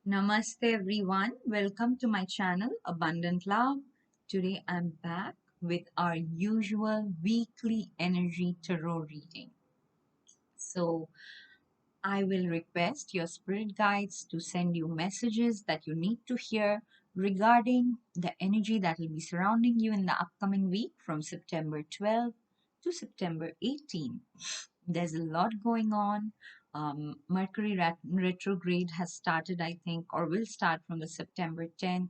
Namaste everyone. Welcome to my channel Abundant Love. Today I'm back with our usual weekly energy tarot reading. So I will request your spirit guides to send you messages that you need to hear regarding the energy that will be surrounding you in the upcoming week from September 12th to September 18th. There's a lot going on. Mercury retrograde has started, I think, or will start from the September 10th.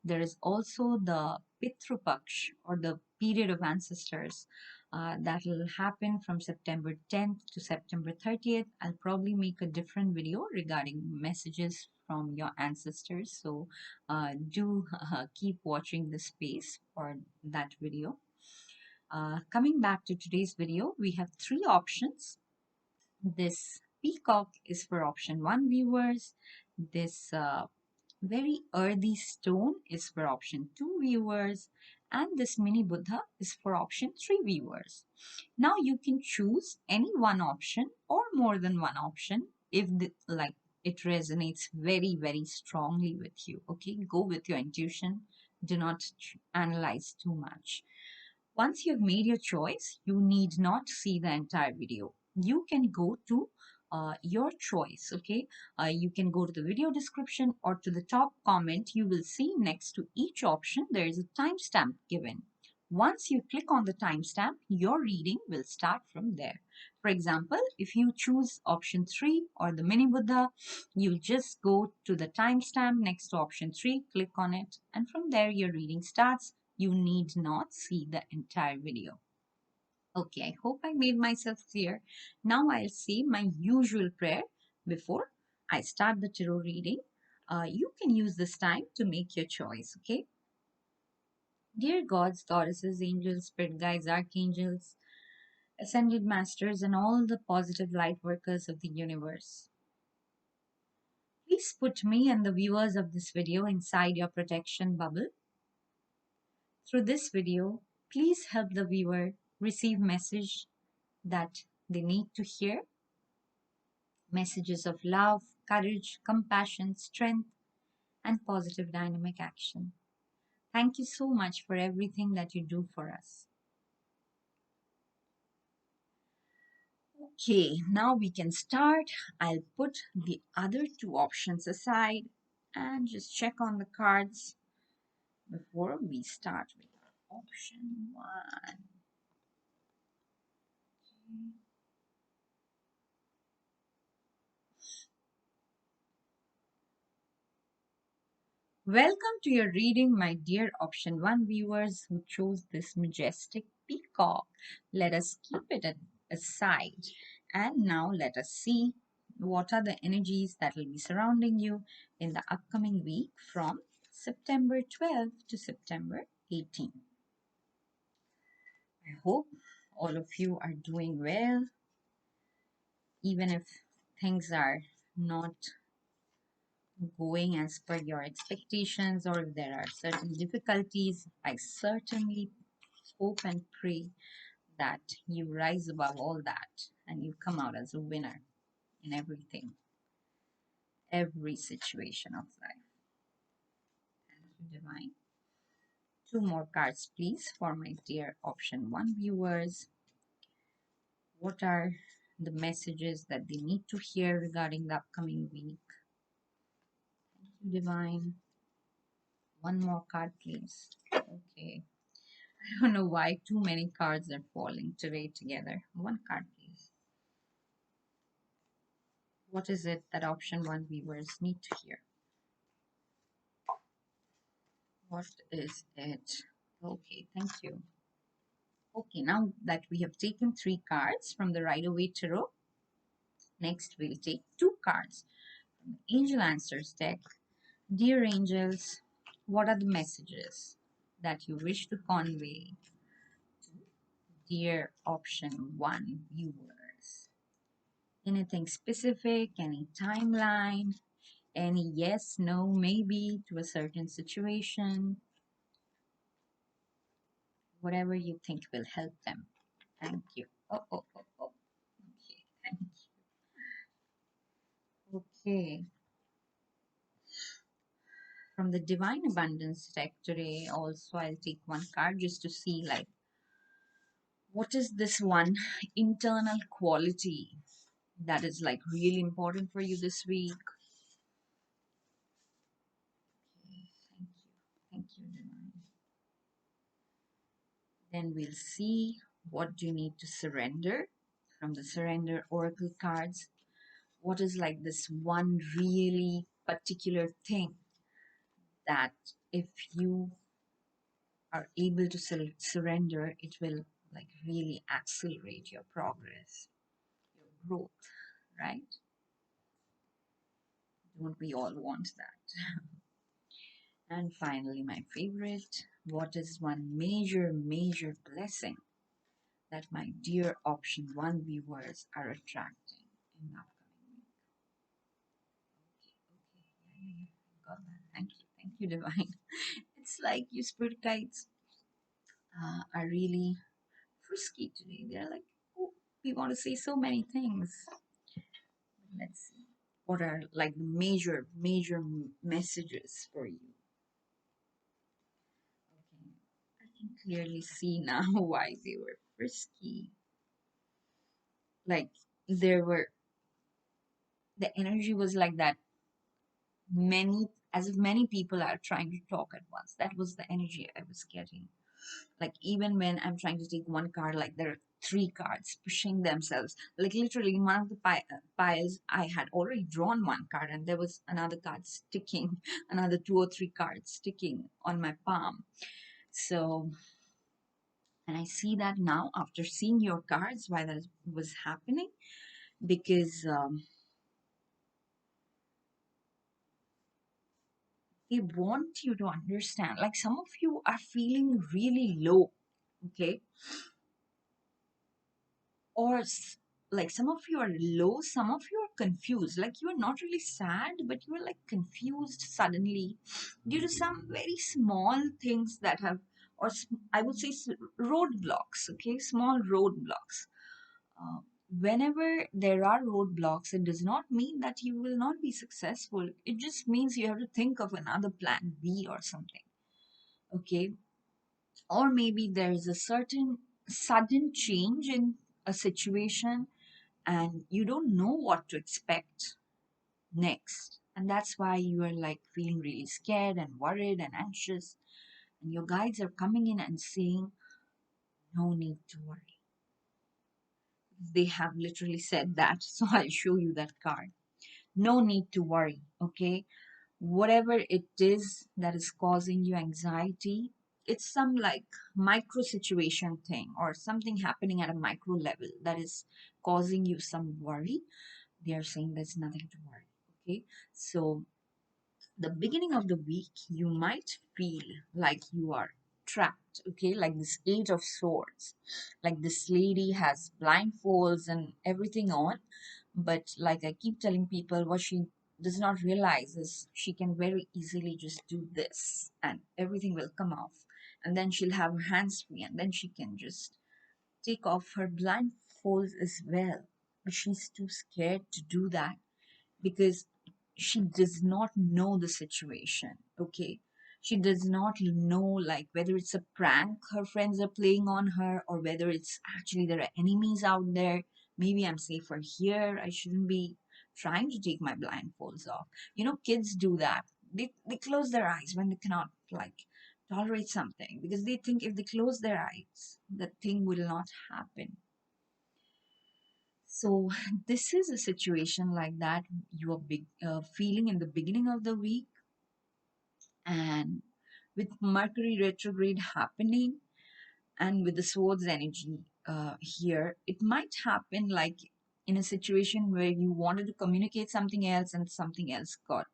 There is also the Pitru Paksh, or the period of ancestors, that will happen from September 10th to September 30th. I'll probably make a different video regarding messages from your ancestors. So do keep watching the space for that video. Coming back to today's video, we have three options. This peacock is for option 1 viewers. This very earthy stone is for option 2 viewers. And this mini Buddha is for option 3 viewers. Now you can choose any one option or more than one option if it resonates very strongly with you. Okay, go with your intuition. Do not analyze too much. Once you've made your choice, you need not see the entire video. You can go to your choice, okay? You can go to the video description or to the top comment. You will see next to each option, there is a timestamp given. Once you click on the timestamp, your reading will start from there. For example, if you choose option 3 or the mini Buddha, you just go to the timestamp next to option 3, click on it, and from there your reading starts. You need not see the entire video. Okay, I hope I made myself clear. Now I'll say my usual prayer before I start the tarot reading. You can use this time to make your choice, okay? Dear gods, goddesses, angels, spirit guides, archangels, ascended masters, and all the positive light workers of the universe, please put me and the viewers of this video inside your protection bubble. Through this video, please help the viewer receive message that they need to hear, messages of love, courage, compassion, strength, and positive dynamic action. Thank you so much for everything that you do for us. Okay, now we can start. I'll put the other two options aside and just check on the cards before we start with option 1. Welcome to your reading, my dear option 1 viewers who chose this majestic peacock. Let us keep it aside. And now let us see what are the energies that will be surrounding you in the upcoming week from September 12th to September 18th. I hope all of you are doing well, even if things are not going as per your expectations, or if there are certain difficulties. I certainly hope and pray that you rise above all that and you come out as a winner in everything, every situation of life. Thank you, Divine. 2 more cards, please, for my dear option 1 viewers. What are the messages that they need to hear regarding the upcoming week? Thank you, Divine. 1 more card, please. Okay. I don't know why too many cards are falling today together. 1 card, please. What is it that option 1 viewers need to hear? What is it? Okay, thank you. Okay, now that we have taken 3 cards from the Rider-Waite Tarot, next we'll take 2 cards from the Angel Answers deck. Dear angels, what are the messages that you wish to convey to dear option 1 viewers? Anything specific, any timeline, any yes, no, maybe to a certain situation, whatever you think will help them. Thank you. Oh. Okay, thank you. Okay. From the Divine Abundance deck today, also I'll take one card just to see like what is this one internal quality that is like really important for you this week. Okay, thank you, Divine. Then we'll see what do you need to surrender from the Surrender Oracle cards. What is like this one really particular thing that if you are able to surrender, it will like really accelerate your progress, your growth, right? Don't we all want that? And finally, my favorite, what is one major blessing that my dear option one viewers are attracting in the upcoming week? Okay, got that. Thank you, Divine. It's like you spirit guides are really frisky today. They're like, oh, we want to say so many things. Let's see. What are like the major messages for you? Okay, I can clearly see now why they were frisky. Like there were the energy was like that. Many as if many people are trying to talk at once. That was the energy I was getting. Like even when I'm trying to take one card, like there are three cards pushing themselves. Like literally in one of the piles, I had already drawn one card, and there was another card sticking, another two or three cards sticking on my palm. So, and I see that now after seeing your cards why that was happening because they want you to understand. Like some of you are feeling really low, okay, or like some of you are low, some of you are confused, like you are not really sad but you are like confused suddenly due to some very small things that have or I would say roadblocks, okay, small roadblocks. uh, Whenever there are roadblocks, it does not mean that you will not be successful. It just means you have to think of another plan B or something, okay. Or maybe there is a certain sudden change in a situation and you don't know what to expect next. And that's why you are like feeling really scared and worried and anxious. And your guides are coming in and saying, no need to worry. They have literally said that. So I'll show you that card. No need to worry, okay? Whatever it is that is causing you anxiety, it's some like micro situation thing or something happening at a micro level that is causing you some worry. They are saying there's nothing to worry, okay. So the beginning of the week you might feel like you are trapped, okay, like this Eight of Swords, like this lady has blindfolds and everything on, but like I keep telling people, what she does not realize is she can very easily just do this and everything will come off, and then she'll have her hands free and then she can just take off her blindfolds as well, but she's too scared to do that because she does not know the situation, okay. She does not know like whether it's a prank her friends are playing on her or whether it's actually there are enemies out there. Maybe I'm safer here, I shouldn't be trying to take my blindfolds off. You know, kids do that. They close their eyes when they cannot like tolerate something because they think if they close their eyes the thing will not happen. So this is a situation like that you are feeling in the beginning of the week, and with Mercury retrograde happening and with the swords energy here, it might happen like in a situation where you wanted to communicate something else and something else got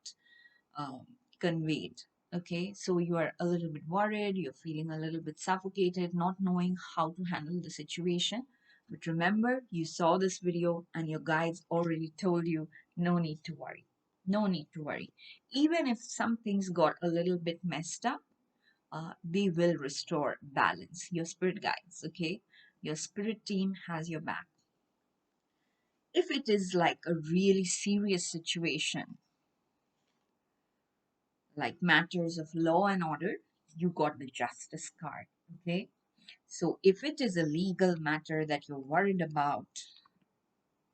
um, conveyed. Okay, so you are a little bit worried, you're feeling a little bit suffocated, not knowing how to handle the situation. But remember, you saw this video and your guides already told you no need to worry. No need to worry. Even if some things got a little bit messed up, they will restore balance. Your spirit guides, okay? Your spirit team has your back. If it is like a really serious situation, like matters of law and order, you got the justice card. Okay. So if it is a legal matter that you're worried about,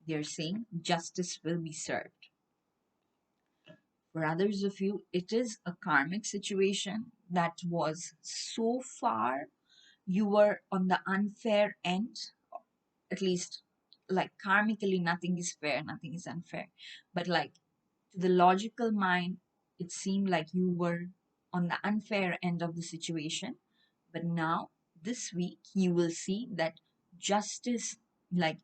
they're saying justice will be served. For others of you, it is a karmic situation that was so far you were on the unfair end, at least like karmically, nothing is fair, nothing is unfair. But like to the logical mind, it seemed like you were on the unfair end of the situation. But now, this week, you will see that justice, like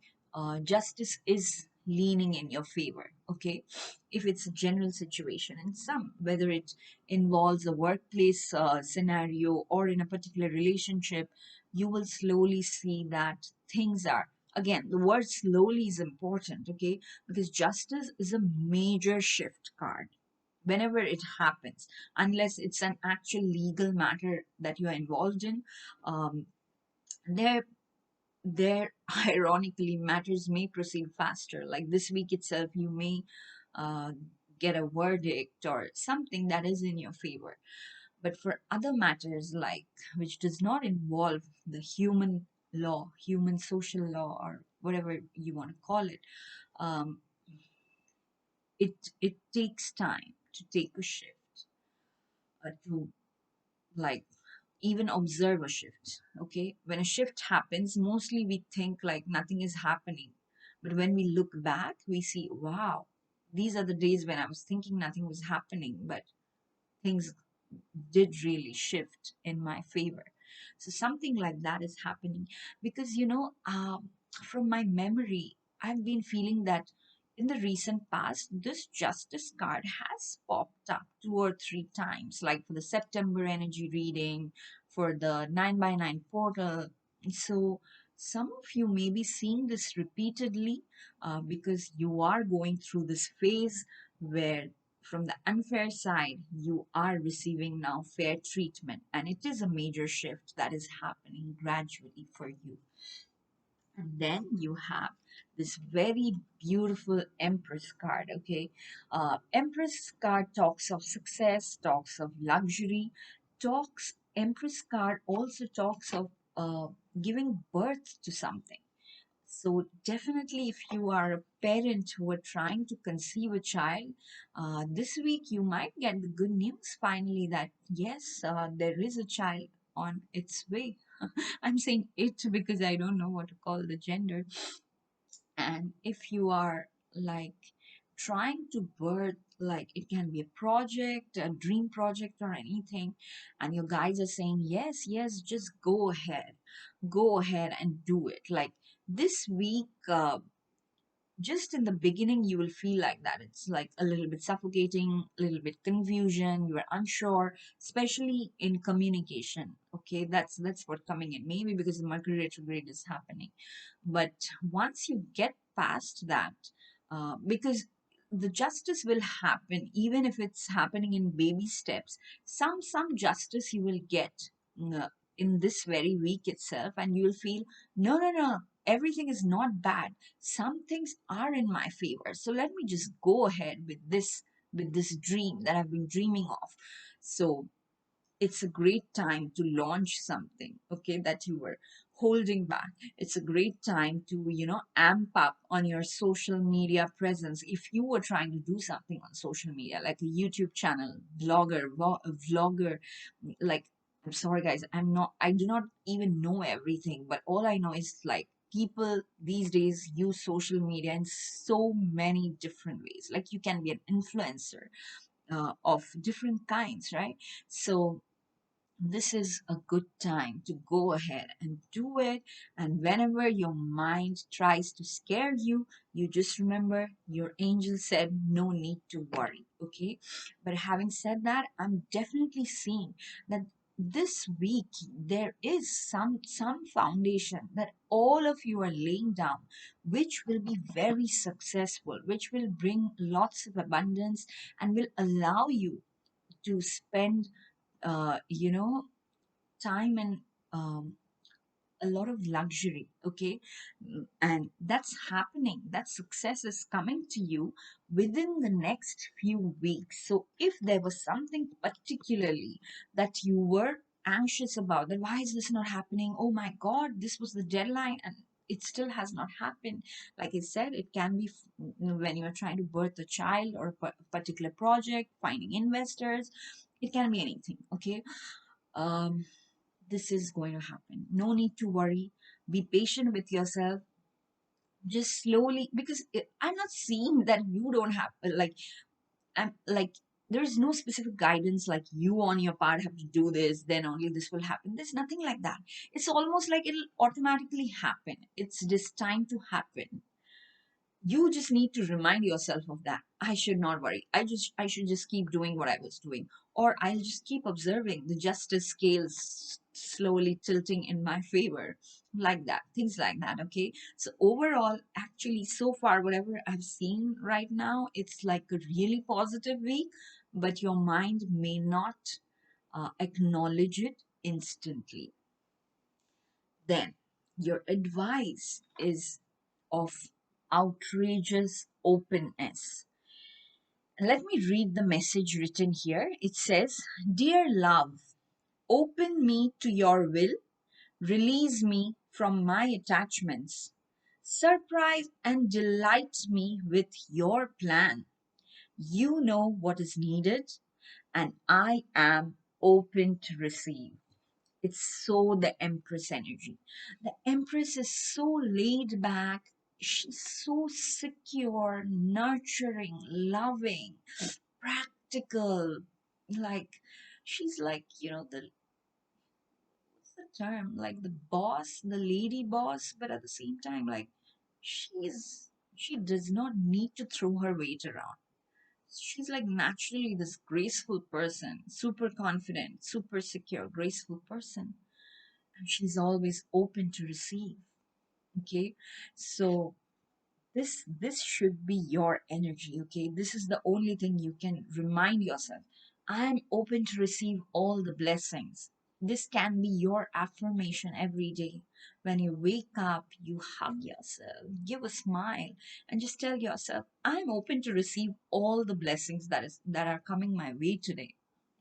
justice is leaning in your favor. Okay, if it's a general situation, and some, whether it involves a workplace scenario or in a particular relationship, you will slowly see that things are. Again, the word slowly is important, okay? Because justice is a major shift card whenever it happens, unless it's an actual legal matter that you're involved in. um, there there ironically matters may proceed faster, like this week itself you may uh, get a verdict or something that is in your favor. But for other matters, like which does not involve the human law, human social law, or whatever you want to call it, um, it takes time to take a shift, to like even observe a shift. Okay, when a shift happens, mostly we think like nothing is happening, but when we look back we see, wow, these are the days when I was thinking nothing was happening, but things did really shift in my favor. So something like that is happening because, from my memory, I've been feeling that in the recent past, this justice card has popped up 2 or 3 times, like for the September energy reading, for the 9 by 9 portal. So some of you may be seeing this repeatedly because you are going through this phase where from the unfair side, you are receiving now fair treatment, and it is a major shift that is happening gradually for you. And then you have this very beautiful Empress card. Okay, Empress card talks of success, talks of luxury, talks. Empress card also talks of giving birth to something. So definitely, if you are a parent who are trying to conceive a child, this week you might get the good news finally that yes, there is a child on its way. I'm saying it because I don't know what to call the gender. And if you are like trying to birth, like it can be a project, a dream project, or anything, and your guides are saying, yes, yes, just go ahead and do it. Like this week, just in the beginning you will feel like that it's like a little bit suffocating, a little bit confusion, you are unsure, especially in communication. Okay, that's what coming in, maybe because the Mercury retrograde is happening. But once you get past that, because the justice will happen even if it's happening in baby steps, some justice you will get uh, in this very week itself, and you will feel, no, no, no, everything is not bad, some things are in my favor, so let me just go ahead with this dream that I've been dreaming of. So it's a great time to launch something, okay, that you were holding back. It's a great time to, amp up on your social media presence. If you were trying to do something on social media, like a YouTube channel, a vlogger, like, I'm sorry guys, I do not even know everything, but all I know is like people these days use social media in so many different ways. Like you can be an influencer of different kinds, right? So this is a good time to go ahead and do it. And whenever your mind tries to scare you, you just remember your angel said no need to worry. Okay, but having said that, I'm definitely seeing that this week there is some foundation that all of you are laying down, which will be very successful, which will bring lots of abundance and will allow you to spend uh, you know time and um, a lot of luxury, okay? And that's happening. That success is coming to you within the next few weeks. So if there was something particularly that you were anxious about, that why is this not happening? Oh my God, this was the deadline and it still has not happened. Like I said, it can be when you're trying to birth a child or a particular project, finding investors. It can be anything, okay? Um, this is going to happen. No need to worry. Be patient with yourself. Just slowly, because I'm not saying that you don't have, like, I'm like, there's no specific guidance like you on your part have to do this, then only this will happen. There's nothing like that. It's almost like it'll automatically happen. It's destined to happen. You just need to remind yourself of that. I should not worry. I should just keep doing what I was doing, or I'll just keep observing the justice scales slowly tilting in my favor, like that, things like that. Okay, so overall, actually, so far whatever I've seen right now, it's like a really positive week, but your mind may not acknowledge it instantly. Then your advice is of outrageous openness. Let me read the message written here. It says, "Dear love, open me to your will, release me from my attachments, surprise and delight me with your plan. You know what is needed, and I am open to receive." It's so the Empress energy. The Empress is so laid back. She's so secure, nurturing, loving, practical. Like, she's like, what's the term? Like the boss, the lady boss, but at the same time, like, she does not need to throw her weight around. She's like naturally this graceful person, super confident, super secure, graceful person, and she's always open to receive. Okay, so this should be your energy. Okay, this is the only thing you can remind yourself. I'm open to receive all the blessings. This can be your affirmation every day. When you wake up, you hug yourself, give a smile, and just tell yourself, I'm open to receive all the blessings that are coming my way today.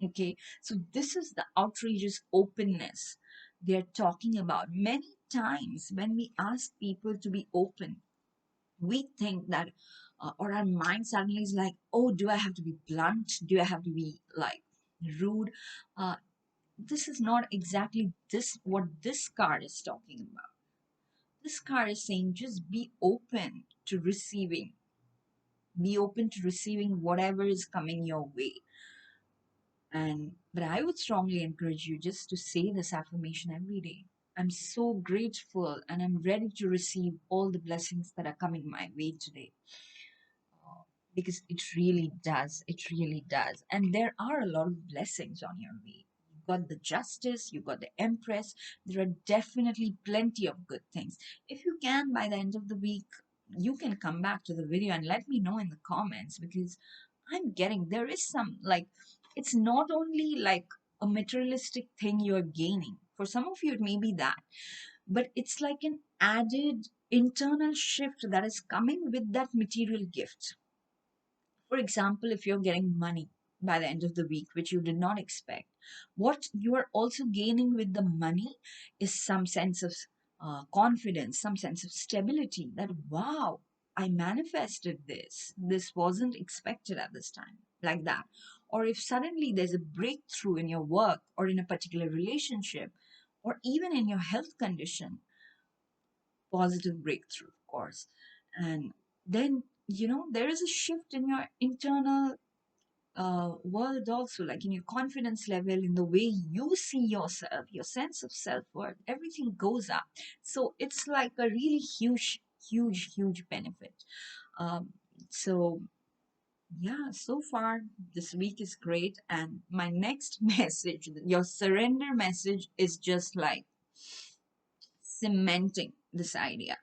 Okay, so this is the outrageous openness they're talking about. Many times when we ask people to be open, we think that, or our mind suddenly is like, oh, do I have to be blunt? Do I have to be like rude? Uh, this is not exactly this what this card is talking about. This card is saying just be open to receiving whatever is coming your way. And but I would strongly encourage you just to say this affirmation every day. I'm so grateful and I'm ready to receive all the blessings that are coming my way today. Because it really does. It really does. And there are a lot of blessings on your way. You got the justice, you got the empress. There are definitely plenty of good things. If you can, by the end of the week, you can come back to the video and let me know in the comments, because I'm getting there is some, like, it's not only like a materialistic thing you're gaining. For some of you, it may be that, but it's like an added internal shift that is coming with that material gift. For example, if you're getting money by the end of the week, which you did not expect, what you are also gaining with the money is some sense of confidence, some sense of stability that, wow, I manifested this. This wasn't expected at this time, like that. Or if suddenly there's a breakthrough in your work or in a particular relationship or even in your health condition, positive breakthrough, of course. And then, there is a shift in your internal world also, like in your confidence level, in the way you see yourself, your sense of self-worth, everything goes up. So it's like a really huge, huge, huge benefit. Um, so yeah, so far this week is great. And my next message, your surrender message, is just like cementing this idea.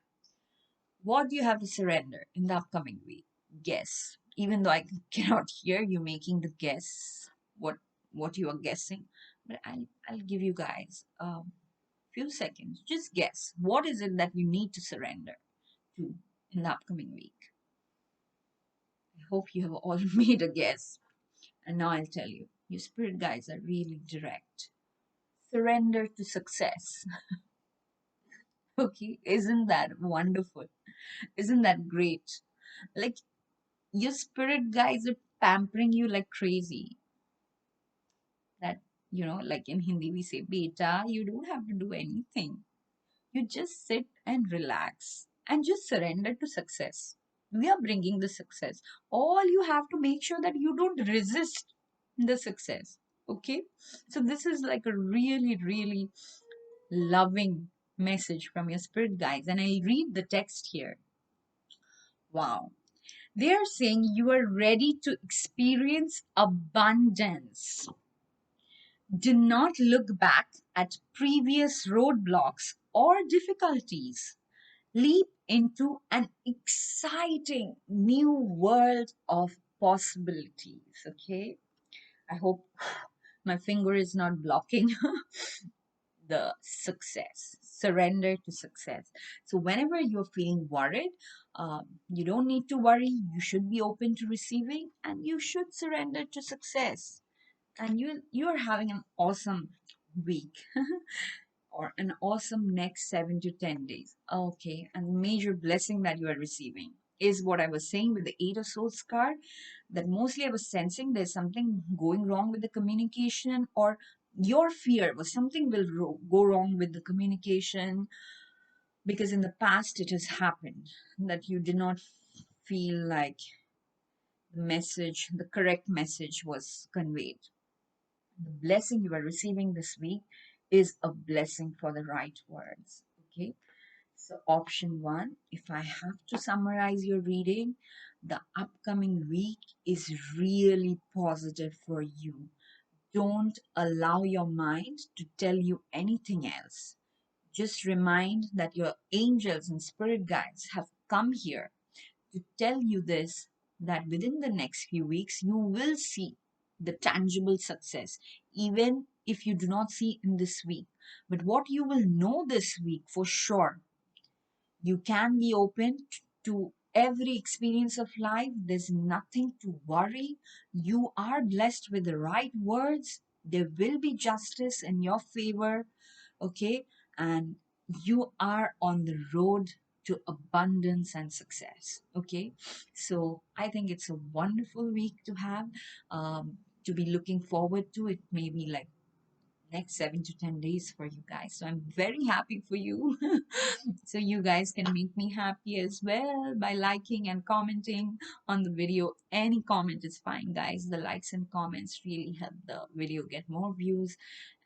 What do you have to surrender in the upcoming week? Guess. Even though I cannot hear you making the guess what what you are guessing, but I'll give you guys. Few seconds. Just guess. What is it that you need to surrender to in the upcoming week? I hope you have all made a guess. And now I'll tell you. Your spirit guides are really direct. Surrender to success. Okay, isn't that wonderful? Isn't that great? Like, your spirit guides are pampering you like crazy. That, like in Hindi we say, beta, you don't have to do anything. You just sit and relax and just surrender to success. We are bringing the success. All you have to make sure that you don't resist the success. Okay? So, this is like a really, really loving message from your spirit guides. And I read the text here. Wow. They are saying you are ready to experience abundance. Do not look back at previous roadblocks or difficulties. Leap into an exciting new world of possibilities. Okay, I hope my finger is not blocking the success. Surrender to success. So whenever you're feeling worried, you don't need to worry. You should be open to receiving, and you should surrender to success. And you're having an awesome week. Or an awesome next 7 to 10 days. Okay, and the major blessing that you are receiving is what I was saying with the Eight of Swords card, that mostly I was sensing there's something going wrong with the communication, or your fear was something will go wrong with the communication, because in the past it has happened that you did not feel like the correct message was conveyed. The blessing you are receiving this week is a blessing for the right words. Okay. So, option one, if I have to summarize your reading, the upcoming week is really positive for you. Don't allow your mind to tell you anything else. Just remind that your angels and spirit guides have come here to tell you this, that within the next few weeks you will see the tangible success, even if you do not see in this week. But what you will know this week for sure, you can be open to every experience of life. There's nothing to worry. You are blessed with the right words. There will be justice in your favor. Okay. And you are on the road to abundance and success. Okay. So I think it's a wonderful week to have, to be looking forward to. It may be like next 7 to 10 days for you guys. So I'm very happy for you. So you guys can make me happy as well by liking and commenting on the video. Any comment is fine, guys. The likes and comments really help the video get more views.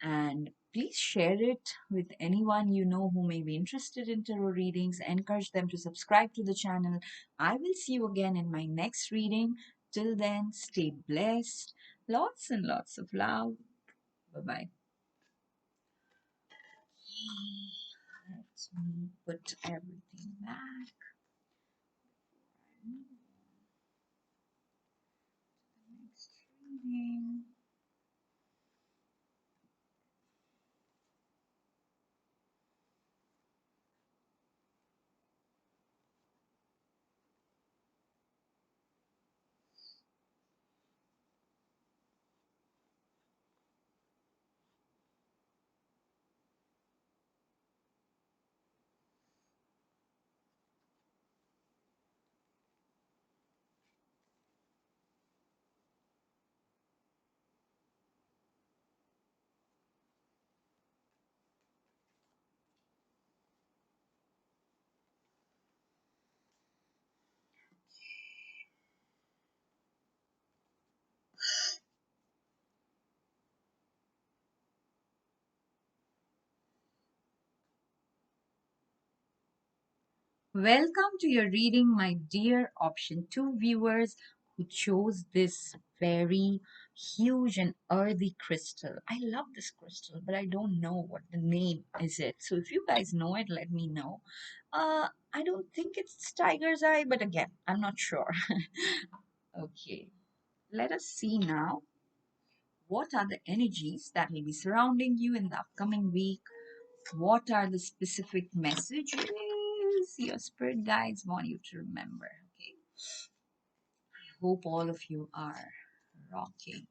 And please share it with anyone you know who may be interested in tarot readings. Encourage them to subscribe to the channel. I will see you again in my next reading. Till then, stay blessed. Lots and lots of love. Bye bye. Let me put everything back. Next reading. Welcome to your reading, my dear option 2 viewers who chose this very huge and earthy crystal. I love this crystal, but I don't know what the name is it. So if you guys know it, let me know. I don't think it's tiger's eye, but again, I'm not sure. Okay, let us see now what are the energies that will be surrounding you in the upcoming week What are the specific messages your spirit guides want you to remember? Okay. Hope all of you are rocking.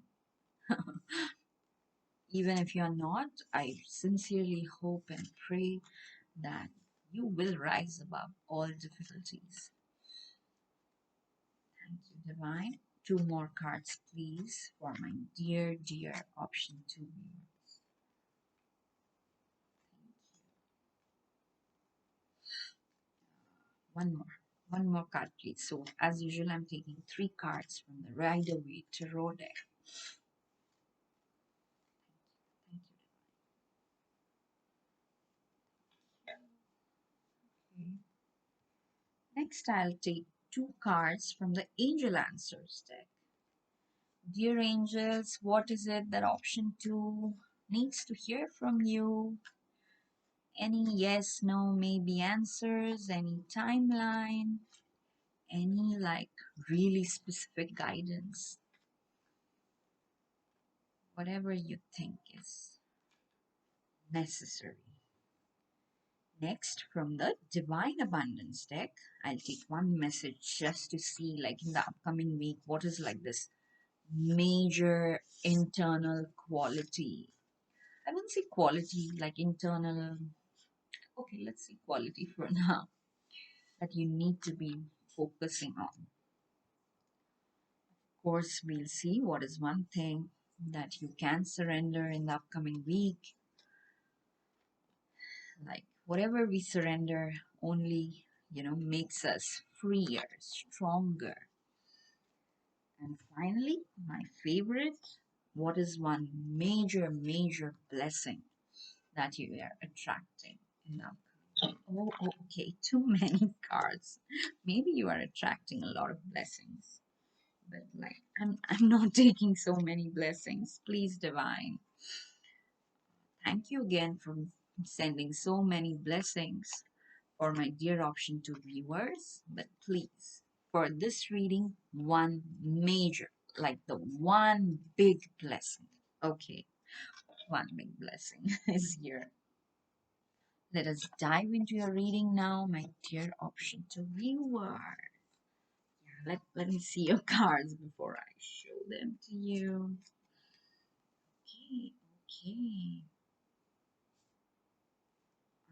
Even if you're not, I sincerely hope and pray that you will rise above all difficulties. Thank you, Divine. Two more cards, please, for my dear, dear option two viewers. One more. One more card, please. So, as usual, I'm taking three cards from the Rider-Waite Tarot deck. Thank you. Okay. Next, I'll take two cards from the Angel Answers deck. Dear angels, what is it that option two needs to hear from you? Any yes, no, maybe answers, any timeline, any like really specific guidance, whatever you think is necessary. Next, from the Divine Abundance deck, I'll take one message just to see, like in the upcoming week, what is like this major internal quality. I wouldn't say quality, like internal. Okay, let's see quality for now that you need to be focusing on. Of course, we'll see what is one thing that you can surrender in the upcoming week. Like whatever we surrender only, makes us freer, stronger. And finally, my favorite, what is one major, major blessing that you are attracting in the upcoming? Oh, okay, too many cards. Maybe you are attracting a lot of blessings. But like I'm not taking so many blessings. Please, Divine. Thank you again for sending so many blessings for my dear option two viewers. But please, for this reading, one major, like the one big blessing. Okay, one big blessing is here. Let us dive into your reading now, my dear option two viewer. Let me see your cards before I show them to you. Okay, okay.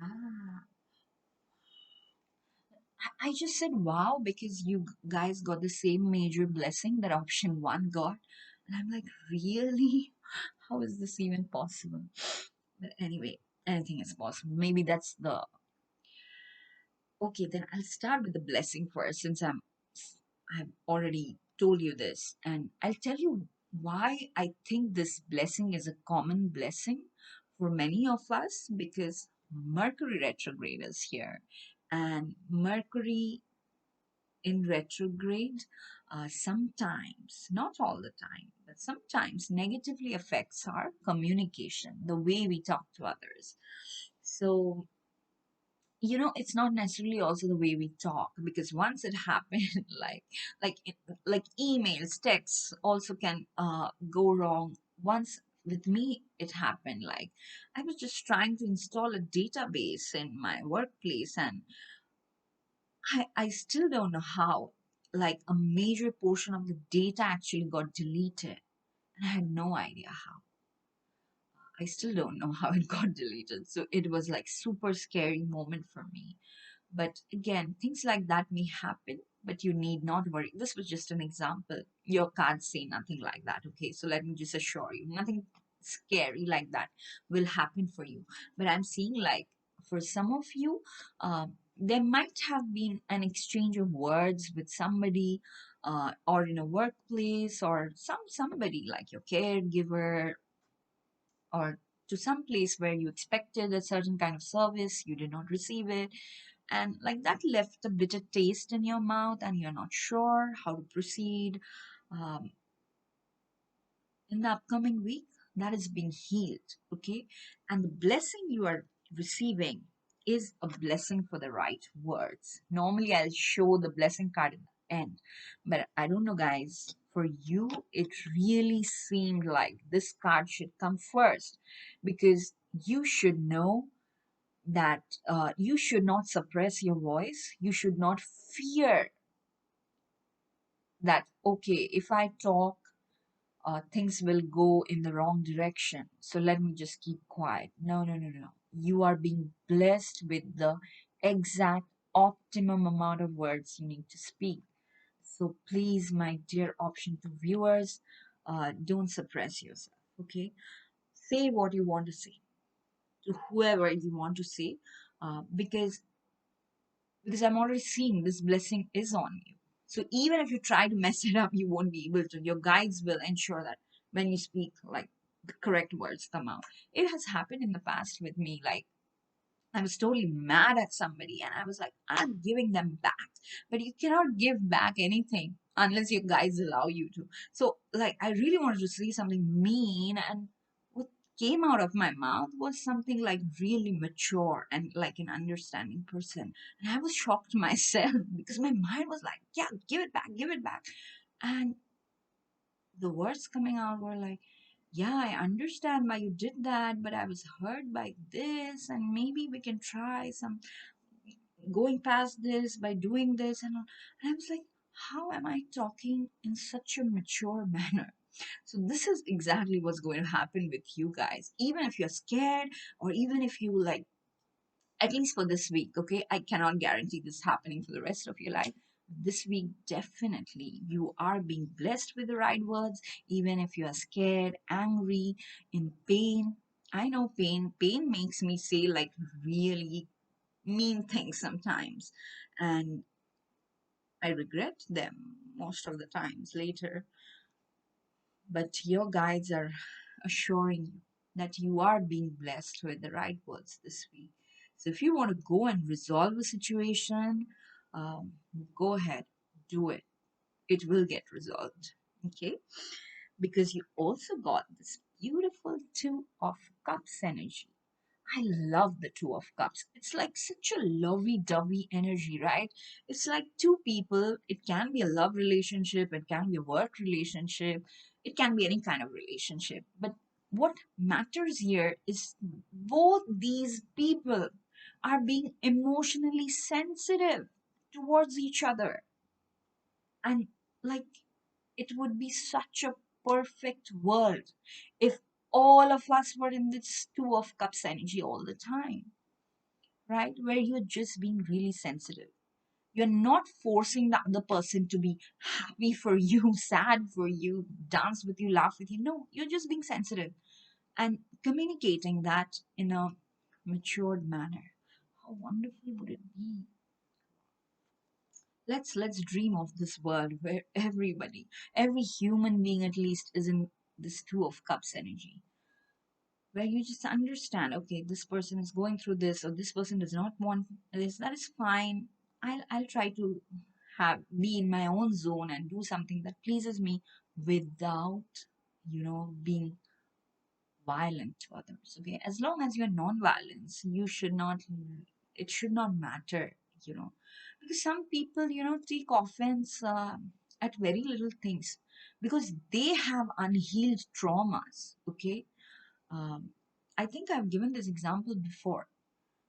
Ah, I just said wow because you guys got the same major blessing that option one got. And I'm like, really? How is this even possible? But anyway, anything is possible. Maybe that's the. Okay, then I'll start with the blessing first since I've already told you this. And I'll tell you why I think this blessing is a common blessing for many of us because Mercury retrograde is here. And Mercury in retrograde sometimes, not all the time, but sometimes negatively affects our communication, the way we talk to others. So, it's not necessarily also the way we talk because once it happened, like like emails, texts also can go wrong. Once with me, it happened like I was just trying to install a database in my workplace and I still don't know how, like a major portion of the data actually got deleted. And I had no idea how. I still don't know how it got deleted. So it was like super scary moment for me. But again, things like that may happen, but you need not worry. This was just an example. Your cards say nothing like that. Okay, so let me just assure you, nothing scary like that will happen for you. But I'm seeing like for some of you, there might have been an exchange of words with somebody, or in a workplace, or somebody like your caregiver, or to some place where you expected a certain kind of service, you did not receive it, and like that left a bitter taste in your mouth and you're not sure how to proceed. um, in the upcoming week, that is being healed. Okay, and the blessing you are receiving is a blessing for the right words. Normally I'll show the blessing card in the end, but I don't know guys, for you it really seemed like this card should come first because you should know that you should not suppress your voice. You should not fear that, okay, if I talk, things will go in the wrong direction. So let me just keep quiet. No, no, no, no. You are being blessed with the exact optimum amount of words you need to speak. So please, my dear option to viewers, don't suppress yourself. Okay, say what you want to say to whoever you want to say, because I'm already seeing this blessing is on you. So even if you try to mess it up, you won't be able to. Your guides will ensure that when you speak, like, the correct words come out. It has happened in the past with me. Like, I was totally mad at somebody and I was like, I'm giving them back. But you cannot give back anything unless your guides allow you to. So, like, I really wanted to say something mean, and what came out of my mouth was something like really mature and like an understanding person. And I was shocked myself because my mind was like, yeah, give it back, give it back. And the words coming out were like, yeah, I understand why you did that, but I was hurt by this, and maybe we can try some going past this by doing this and all. And I was like, how am I talking in such a mature manner? So this is exactly what's going to happen with you guys. Even if you're scared, or even if you like, at least for this week, okay? I cannot guarantee this happening for the rest of your life. This week, definitely, you are being blessed with the right words, even if you are scared, angry, in pain. I know pain. Pain makes me say like really mean things sometimes, and I regret them most of the times later. But your guides are assuring you that you are being blessed with the right words this week. So if you want to go and resolve a situation, um, go ahead, do it. It will get resolved. Okay? Because you also got this beautiful Two of Cups energy. I love the Two of Cups. It's like such a lovey dovey energy, right? It's like two people. It can be a love relationship, it can be a work relationship, it can be any kind of relationship. But what matters here is both these people are being emotionally sensitive towards each other. And like, it would be such a perfect world if all of us were in this Two of Cups energy all the time, right? Where you're just being really sensitive. You're not forcing the other person to be happy for you, sad for you, dance with you, laugh with you. No, you're just being sensitive and communicating that in a matured manner. How wonderful would it be? Let's dream of this world where everybody, every human being at least, is in this Two of Cups energy, where you just understand, okay, this person is going through this, or this person does not want this. That is fine. I'll try to have be in my own zone and do something that pleases me without, being violent to others. Okay, as long as you're non-violence, you should not. It should not matter. You know, because some people, take offense at very little things because they have unhealed traumas. Okay, um, I think I've given this example before,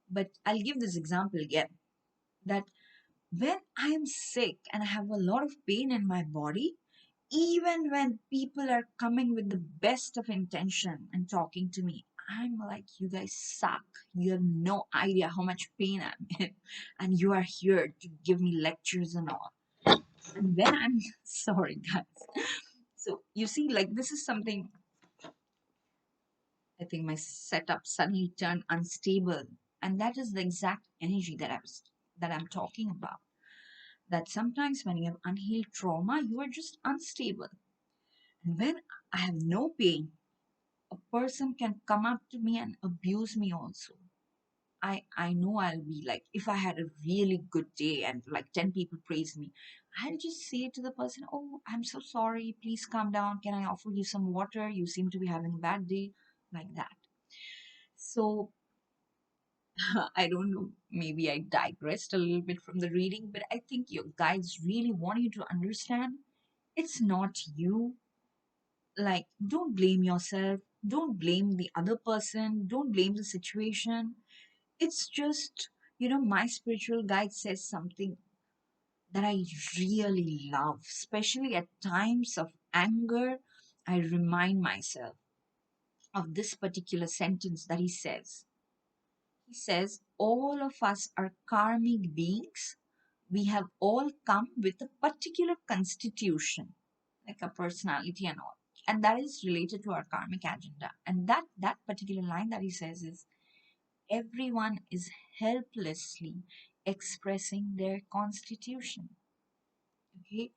but I'll give this example again. That when I'm sick and I have a lot of pain in my body, even when people are coming with the best of intention and talking to me, I'm like, you guys suck. You have no idea how much pain I'm in. And you are here to give me lectures and all. And when I'm sorry, guys. So you see, like, this is something. I think my setup suddenly turned unstable. And that is the exact energy that I'm talking about. That sometimes when you have unhealed trauma, you are just unstable. And when I have no pain, a person can come up to me and abuse me also. I know I'll be like, if I had a really good day and like 10 people praise me, I'll just say to the person, oh, I'm so sorry, please calm down, can I offer you some water, you seem to be having a bad day, like that. So I don't know, maybe I digressed a little bit from the reading, but I think your guides really want you to understand it's not you. Like, don't blame yourself, don't blame the other person, don't blame the situation. It's just, my spiritual guide says something that I really love, especially at times of anger. I remind myself of this particular sentence that he says. He says, all of us are karmic beings. We have all come with a particular constitution, like a personality and all. And that is related to our karmic agenda. And that particular line that he says is, everyone is helplessly expressing their constitution. Okay,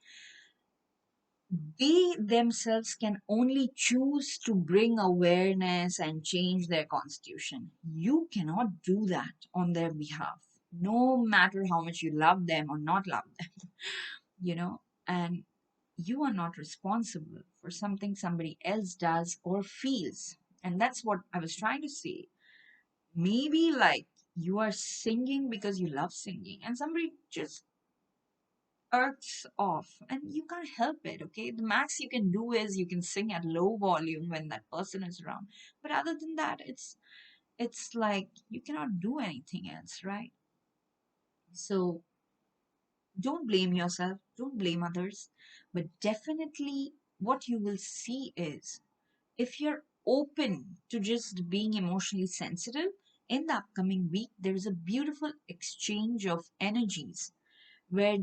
they themselves can only choose to bring awareness and change their constitution. You cannot do that on their behalf, no matter how much you love them or not love them, you know, and you are not responsible for something somebody else does or feels. And that's what I was trying to say. Maybe like you are singing because you love singing, and somebody just irks off and you can't help it. Okay, the max you can do is you can sing at low volume when that person is around, but other than that, it's like you cannot do anything else, right? So don't blame yourself, don't blame others, but definitely what you will see is, if you're open to just being emotionally sensitive, in the upcoming week there is a beautiful exchange of energies where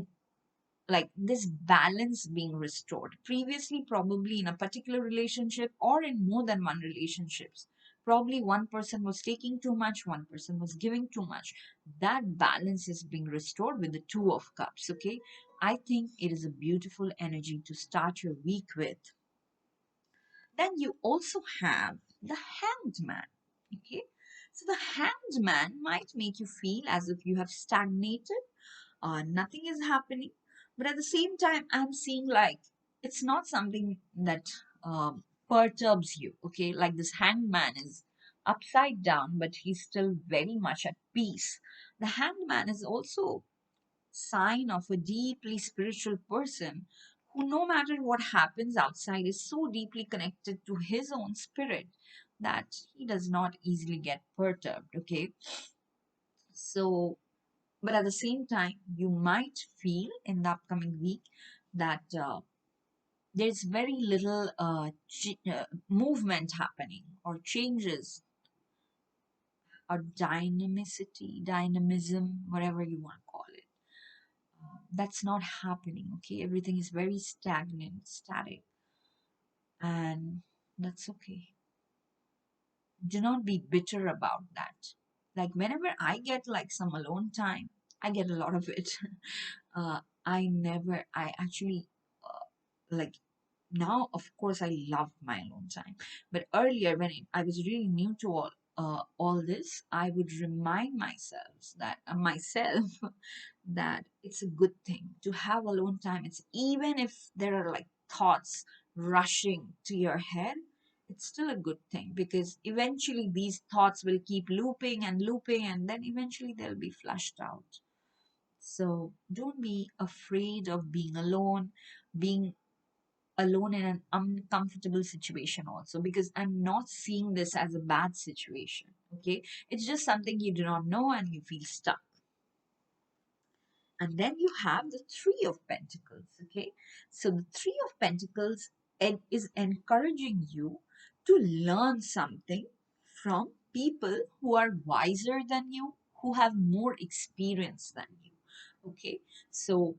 like this balance being restored. Previously, probably in a particular relationship or in more than one relationships, probably one person was taking too much, one person was giving too much. That balance is being restored with the Two of Cups. Okay, I think it is a beautiful energy to start your week with. Then you also have the Hanged Man. Okay, so the Hanged Man might make you feel as if you have stagnated, nothing is happening. But at the same time, I'm seeing like it's not something that perturbs you. Okay, like this hangman is upside down, but he's still very much at peace. The hangman is also sign of a deeply spiritual person who, no matter what happens outside, is so deeply connected to his own spirit that he does not easily get perturbed. Okay, so but at the same time, you might feel in the upcoming week that there's very little movement happening or changes or dynamism, whatever you want to call it. That's not happening, okay? Everything is very stagnant, static, and that's okay. Do not be bitter about that. Like, whenever I get like some alone time, I get a lot of it. I actually like now, of course, I love my alone time. But earlier, when I was really new to all this, I would remind myself that it's a good thing to have alone time. It's even if there are like thoughts rushing to your head, it's still a good thing because eventually these thoughts will keep looping and looping, and then eventually they'll be flushed out. So don't be afraid of being alone in an uncomfortable situation also, because I'm not seeing this as a bad situation. Okay, it's just something you do not know and you feel stuck. And then you have the Three of Pentacles. Okay, so the Three of Pentacles is encouraging you to learn something from people who are wiser than you, who have more experience than you. Okay, so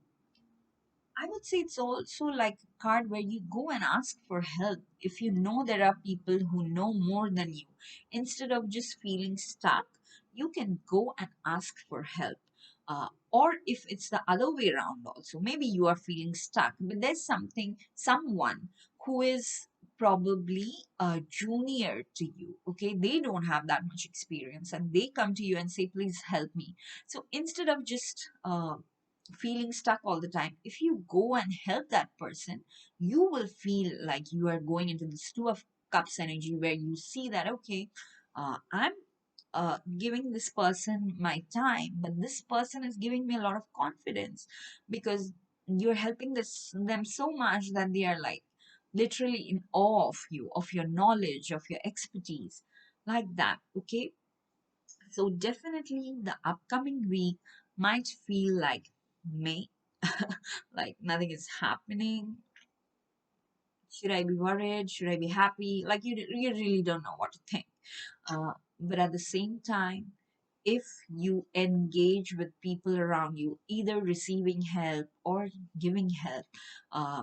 I would say it's also like a card where you go and ask for help. If you know there are people who know more than you, instead of just feeling stuck, you can go and ask for help. Or if it's the other way around, also, maybe you are feeling stuck, but there's someone who is probably junior to you. Okay, they don't have that much experience and they come to you and say, please help me. So instead of just feeling stuck all the time, if you go and help that person, you will feel like you are going into this Two of Cups energy where you see that, okay, I'm giving this person my time, but this person is giving me a lot of confidence because you're helping them so much that they are like literally in awe of you, of your knowledge, of your expertise, like that. Okay, So definitely the upcoming week might feel like May, like nothing is happening. Should I be worried? Should I be happy? Like you really don't know what to think. But at the same time, if you engage with people around you, either receiving help or giving help, uh,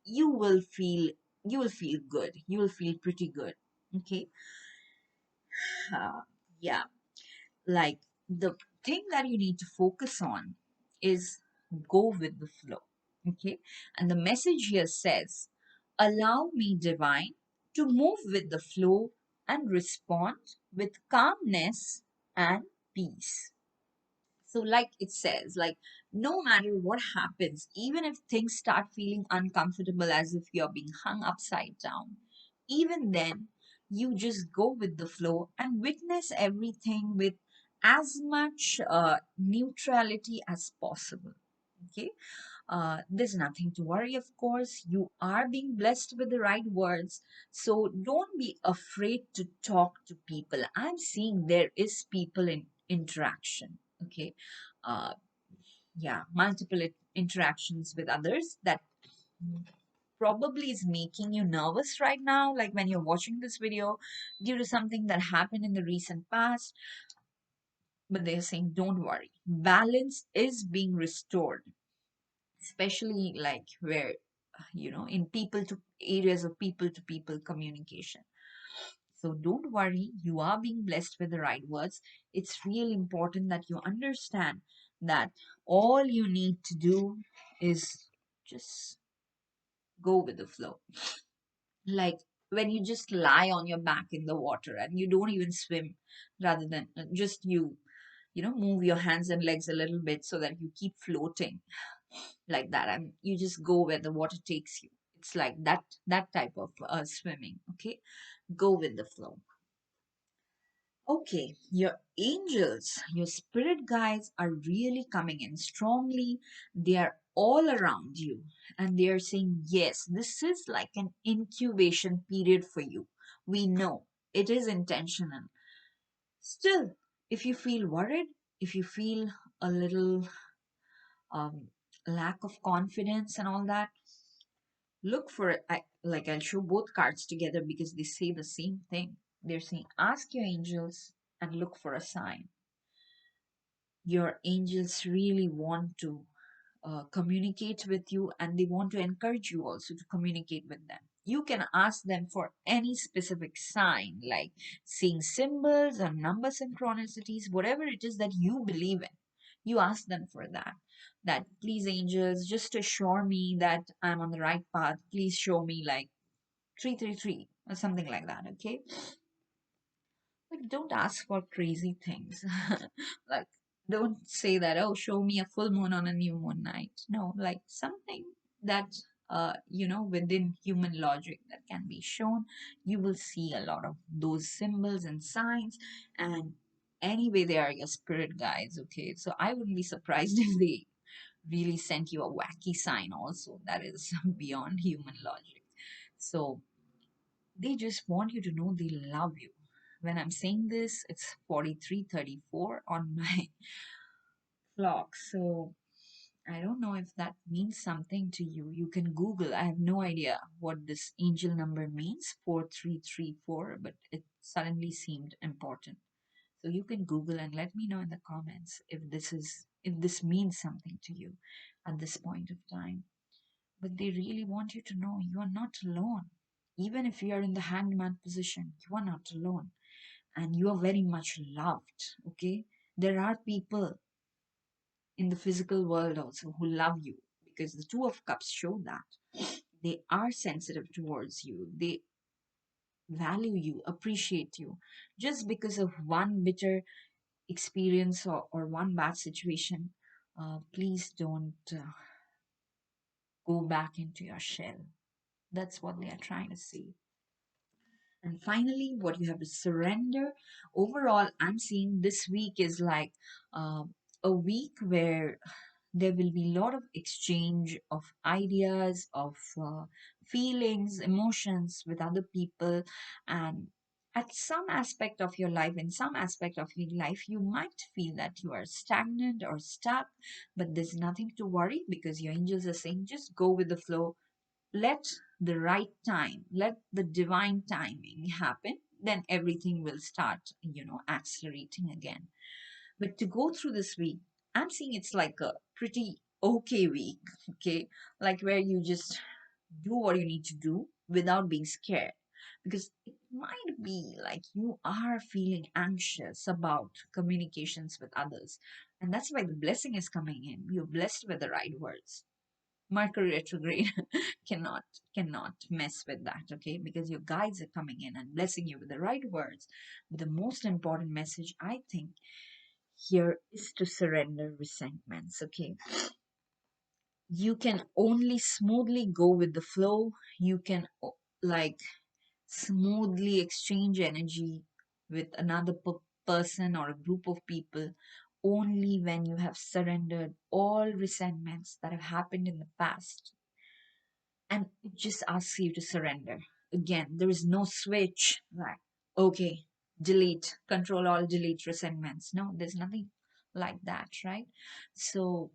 you will feel you will feel good. You will feel pretty good. Okay. Yeah. Like the thing that you need to focus on is go with the flow. Okay. And the message here says, allow me, divine, to move with the flow and respond with calmness and peace. So, like it says, like no matter what happens, even if things start feeling uncomfortable as if you're being hung upside down, even then, you just go with the flow and witness everything with as much neutrality as possible. Okay, there's nothing to worry, of course. You are being blessed with the right words. So don't be afraid to talk to people. I'm seeing there is people in interaction. Okay. Uh, yeah, multiple interactions with others that probably is making you nervous right now, like when you're watching this video due to something that happened in the recent past. But they're saying, don't worry, balance is being restored, especially like where in people to areas of people to people communication. So don't worry, you are being blessed with the right words. It's really important that you understand that all you need to do is just go with the flow. Like when you just lie on your back in the water and you don't even swim, rather than just move your hands and legs a little bit so that you keep floating like that, and you just go where the water takes you. It's like that type of swimming. Okay, go with the flow. Okay, your angels, your spirit guides are really coming in strongly. They are all around you and they are saying, yes, this is like an incubation period for you. We know it is intentional. Still, if you feel worried, if you feel a little um, lack of confidence and all that, look for it. I'll show both cards together because they say the same thing. They're saying, ask your angels and look for a sign. Your angels really want to communicate with you and they want to encourage you also to communicate with them. You can ask them for any specific sign, like seeing symbols or number synchronicities, whatever it is that you believe in. You ask them for that. That please, angels, just assure me that I'm on the right path. Please show me like 333 or something like that. Okay. Like, don't ask for crazy things. Like, don't say that, oh, show me a full moon on a new moon night. No, like something that, within human logic that can be shown. You will see a lot of those symbols and signs. And anyway, they are your spirit guides. Okay. So I wouldn't be surprised if they really sent you a wacky sign also that is beyond human logic. So, they just want you to know they love you. When I'm saying this, it's 43:34 on my clock. So I don't know if that means something to you. You can Google. I have no idea what this angel number means, 4334, but it suddenly seemed important. So you can Google and let me know in the comments if this means something to you at this point of time. But they really want you to know you are not alone. Even if you are in the hangman position, you are not alone. And you are very much loved. Okay? There are people in the physical world also who love you because the Two of Cups show that. They are sensitive towards you. They value you, appreciate you. Just because of one bitter experience or one bad situation, please don't go back into your shell. That's what they are trying to say. And finally, what you have to surrender. Overall, I'm seeing this week is like uh, a week where there will be a lot of exchange of ideas, of feelings, emotions with other people. And At some aspect of your life, in some aspect of your life, you might feel that you are stagnant or stuck, but there's nothing to worry because your angels are saying just go with the flow. Let the right time, let the divine timing happen, then everything will start, accelerating again. But to go through this week, I'm seeing it's like a pretty okay week, okay? Like where you just do what you need to do without being scared. Because it might be like you are feeling anxious about communications with others. And that's why the blessing is coming in. You're blessed with the right words. Mercury retrograde cannot cannot mess with that, okay? Because your guides are coming in and blessing you with the right words. But the most important message I think here is to surrender resentments, okay? You can only smoothly go with the flow. You can like smoothly exchange energy with another person or a group of people only when you have surrendered all resentments that have happened in the past, and it just asks you to surrender. Again, there is no switch like, okay, delete, control all, delete resentments. No, there's nothing like that, right? So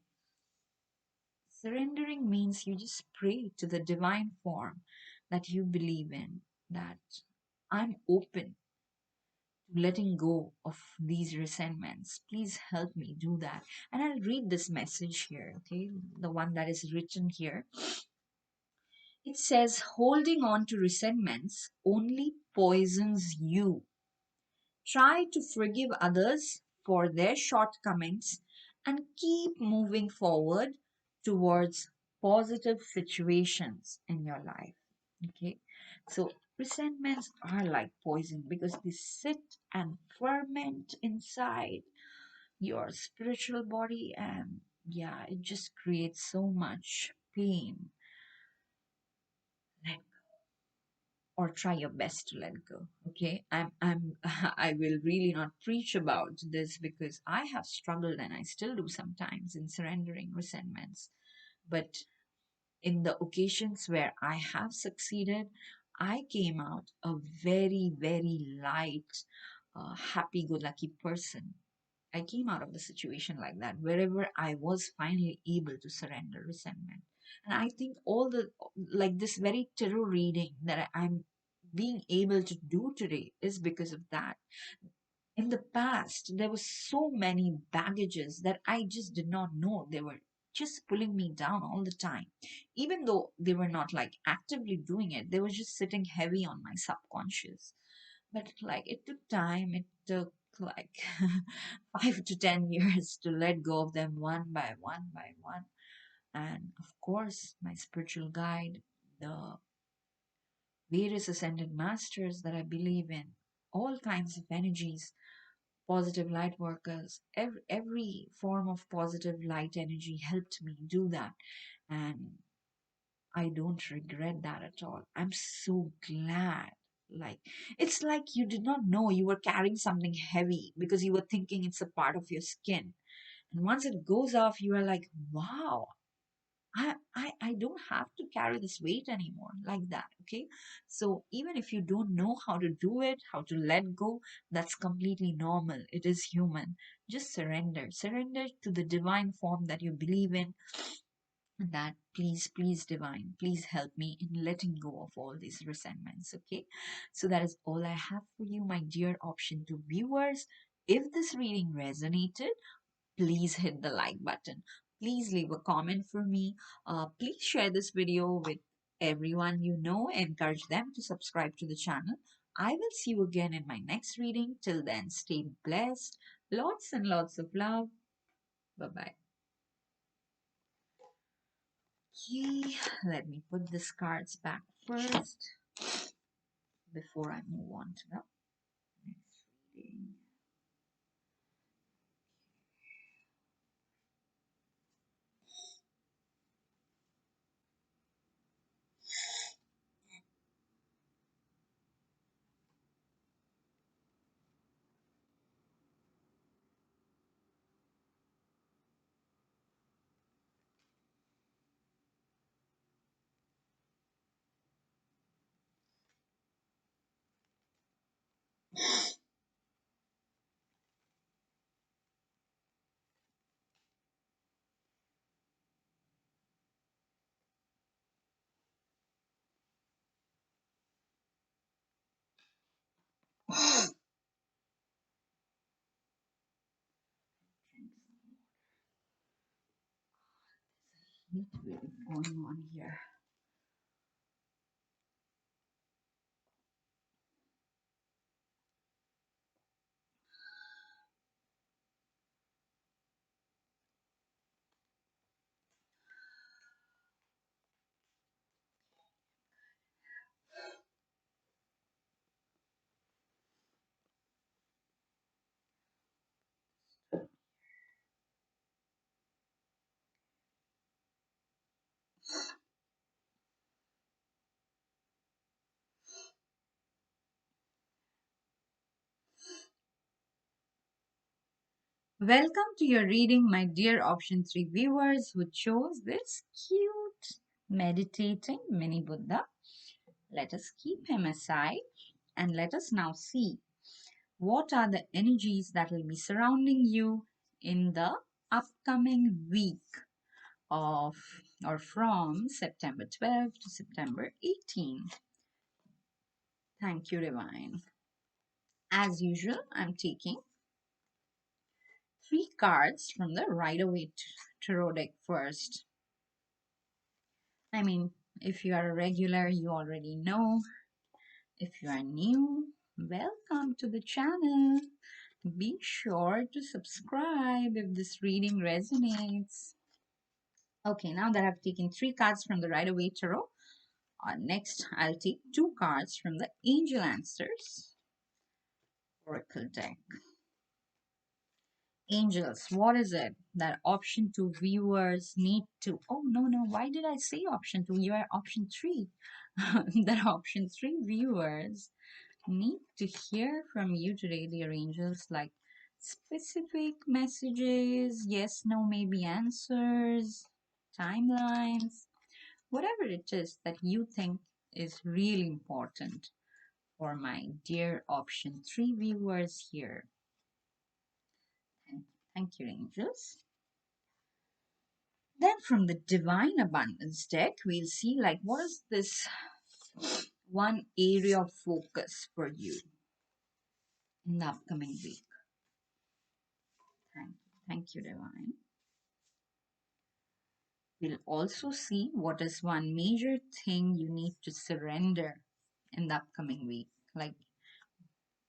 surrendering means you just pray to the divine form that you believe in, that I'm open to letting go of these resentments. Please help me do that. And I'll read this message here, okay? The one that is written here. It says, holding on to resentments only poisons you. Try to forgive others for their shortcomings and keep moving forward towards positive situations in your life. Okay, so resentments are like poison because they sit and ferment inside your spiritual body, and yeah, it just creates so much pain. Let or try your best to let go. Okay, I'm I will really not preach about this because I have struggled and I still do sometimes in surrendering resentments. But in the occasions where I have succeeded, I came out a very, very light, happy go lucky person. I came out of the situation like that, wherever I was finally able to surrender resentment. And I think all the, like this very tarot reading that I'm being able to do today is because of that. In the past, there was so many baggages that I just did not know. They were just pulling me down all the time. Even though they were not like actively doing it, they were just sitting heavy on my subconscious. But like it took time, it took like 5 to 10 years to let go of them one by one by one. And of course, my spiritual guide, the various ascended masters that I believe in, all kinds of energies, positive light workers, every form of positive light energy helped me do that. And I don't regret that at all. I'm so glad. Like, it's like you did not know you were carrying something heavy because you were thinking it's a part of your skin. And once it goes off, you are like, wow, I don't have to carry this weight anymore, like that. Okay. So even if you don't know how to do it, how to let go, that's completely normal. It is human. Just surrender. Surrender to the divine form that you believe in, that please, please, divine, please help me in letting go of all these resentments. Okay, so that is all I have for you, my dear option 2 viewers. If this reading resonated, please hit the like button, please leave a comment for me, please share this video with everyone you know, encourage them to subscribe to the channel. I will see you again in my next reading. Till then, stay blessed, lots and lots of love. Bye bye. Okay, let me put these cards back first before I move on to the next reading. What's really going on here? Welcome to your reading, my dear option 3 viewers who chose this cute meditating mini Buddha. Let us keep him aside and let us now see what are the energies that will be surrounding you in the upcoming week of or from September 12th to September 18th. Thank you, Divine. As usual, I'm taking 3 cards from the Rider-Waite Tarot deck first. I mean, if you are a regular, you already know. If you are new, welcome to the channel. Be sure to subscribe if this reading resonates. Okay, now that I've taken 3 cards from the Rider-Waite Tarot, next I'll take 2 cards from the Angel Answers Oracle deck. Angels, what is it that option 2 viewers need to? Oh, no, why did I say option 2? You are option 3. That option 3 viewers need to hear from you today, dear angels, like specific messages, yes, no, maybe answers, timelines, whatever it is that you think is really important for my dear option 3 viewers here. Thank you, angels. Then from the Divine Abundance deck, we'll see like what is this one area of focus for you in the upcoming week. Thank you, Divine. We'll also see what is one major thing you need to surrender in the upcoming week. Like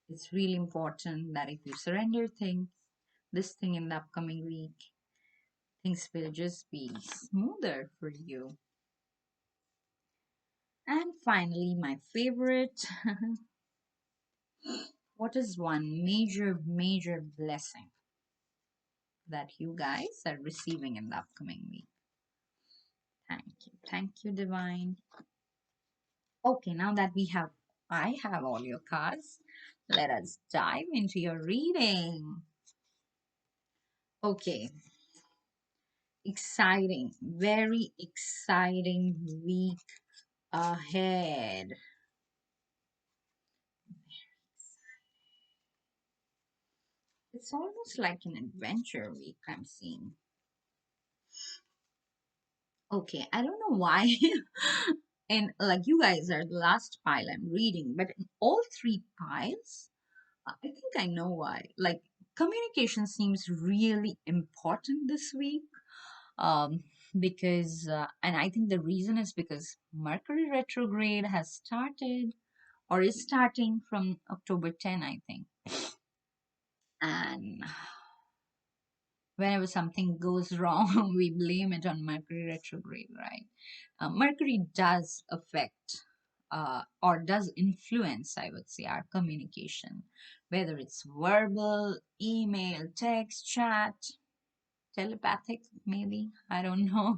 it's really important that if you surrender this thing in the upcoming week, things will just be smoother for you. And finally, my favorite, what is one major blessing that you guys are receiving in the upcoming week? Thank you, Divine. Okay, now that I have all your cards, let us dive into your reading. Okay, exciting, very exciting week ahead. It's almost like an adventure week I'm seeing. Okay, I don't know why. And like you guys are the last pile I'm reading, but in all 3 piles, I think I know why. Like communication seems really important this week. Because and I think the reason is because Mercury retrograde has started or is starting from October 10, I think. And whenever something goes wrong, we blame it on Mercury retrograde, right? Mercury does affect or does influence, I would say, our communication, whether it's verbal, email, text, chat, telepathic, maybe, I don't know.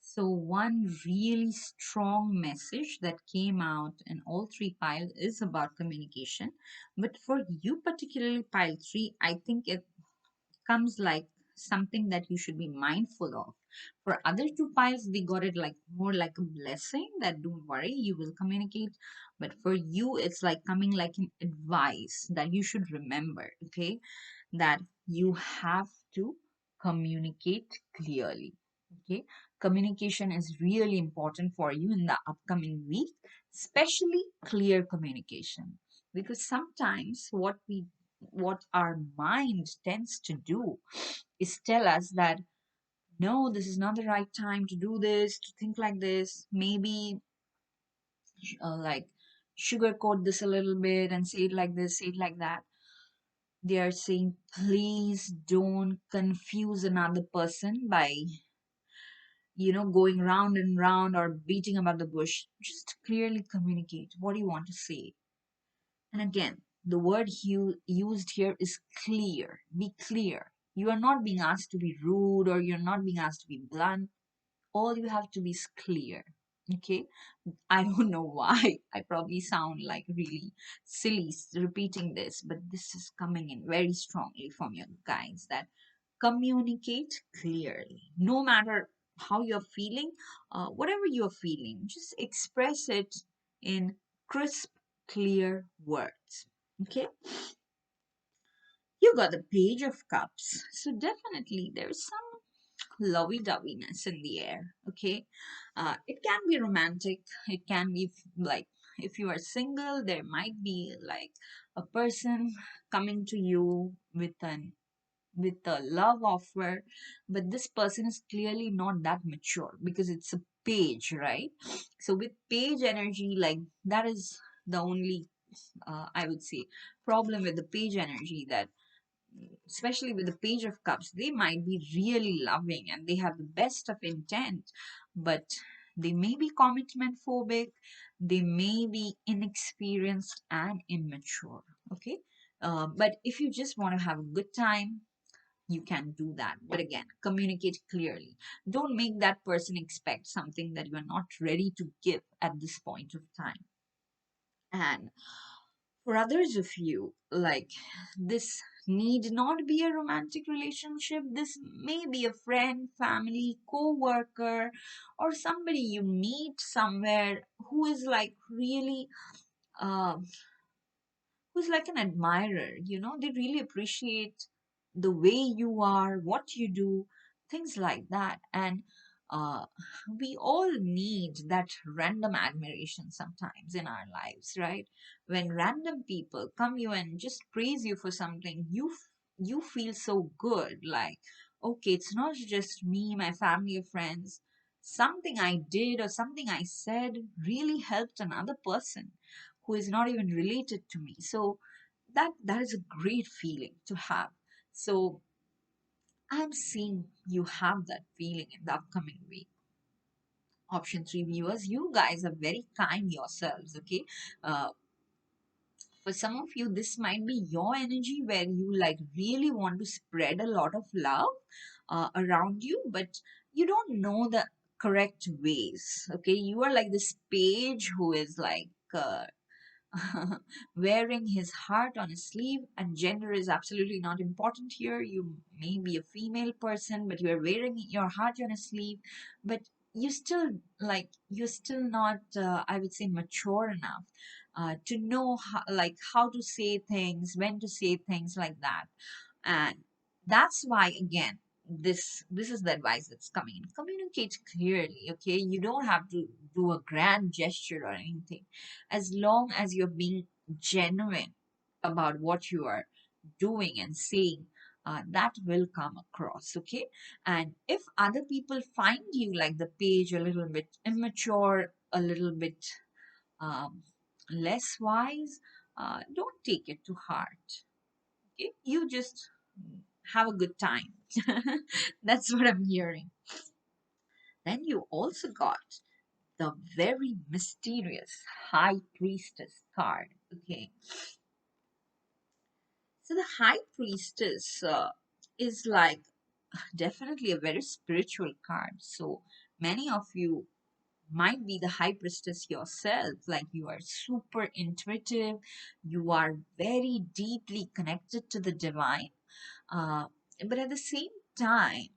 So one really strong message that came out in all 3 piles is about communication. But for you, particularly pile 3, I think it comes like something that you should be mindful of. For other 2 piles, they got it like more like a blessing that don't worry, you will communicate. But for you, it's like coming like an advice that you should remember, okay? That you have to communicate clearly. Okay, communication is really important for you in the upcoming week, especially clear communication, because sometimes what our mind tends to do is tell us that no, this is not the right time to do this, to think like this. Maybe like sugarcoat this a little bit and say it like this, say it like that. They are saying, please don't confuse another person by, going round and round or beating about the bush. Just clearly communicate what do you want to say. And again, the word used here is clear. Be clear. You are not being asked to be rude or you're not being asked to be blunt. All you have to be is clear. Okay? I don't know why. I probably sound like really silly repeating this, but this is coming in very strongly from your guides that communicate clearly. No matter how you're feeling, whatever you're feeling, just express it in crisp, clear words. Okay? You got the Page of Cups. So definitely there's some lovey-doveyness in the air. Okay, it can be romantic. It can be like if you are single, there might be like a person coming to you with a love offer, but this person is clearly not that mature because it's a page, right? So with page energy, like that is the only I would say problem with the page energy, that especially with the Page of Cups, they might be really loving and they have the best of intent, but they may be commitment phobic, they may be inexperienced and immature. Okay, but if you just want to have a good time, you can do that. But again, communicate clearly. Don't make that person expect something that you are not ready to give at this point of time. And for others of you, like this need not be a romantic relationship. This may be a friend, family, co-worker, or somebody you meet somewhere who is like really uh, who's like an admirer. They really appreciate the way you are, what you do, things like that. And uh, we all need that random admiration sometimes in our lives, right? When random people come you and just praise you for something, you feel so good. Like, okay, it's not just me, my family or friends. Something I did or something I said really helped another person who is not even related to me. So that is a great feeling to have. So I'm seeing you have that feeling in the upcoming week. Option 3 viewers, you guys are very kind yourselves. Okay, uh, for some of you this might be your energy where you like really want to spread a lot of love around you, but you don't know the correct ways. Okay, you are like this page who is like wearing his heart on his sleeve, and gender is absolutely not important here. You may be a female person, but you are wearing your heart on a sleeve, but you still you're still not I would say mature enough to know how to say things, when to say things like that. And that's why again, this is the advice that's coming in. Communicate clearly. Okay, you don't have to do a grand gesture or anything. As long as you're being genuine about what you are doing and saying, that will come across. Okay, and if other people find you like the page a little bit immature, a little bit um, less wise, don't take it to heart. Okay, you just have a good time. That's what I'm hearing. Then you also got the very mysterious High Priestess card. Okay, so the High Priestess is like definitely a very spiritual card. So many of you might be the High Priestess yourself. Like you are super intuitive, you are very deeply connected to the divine. Uh, but at the same time,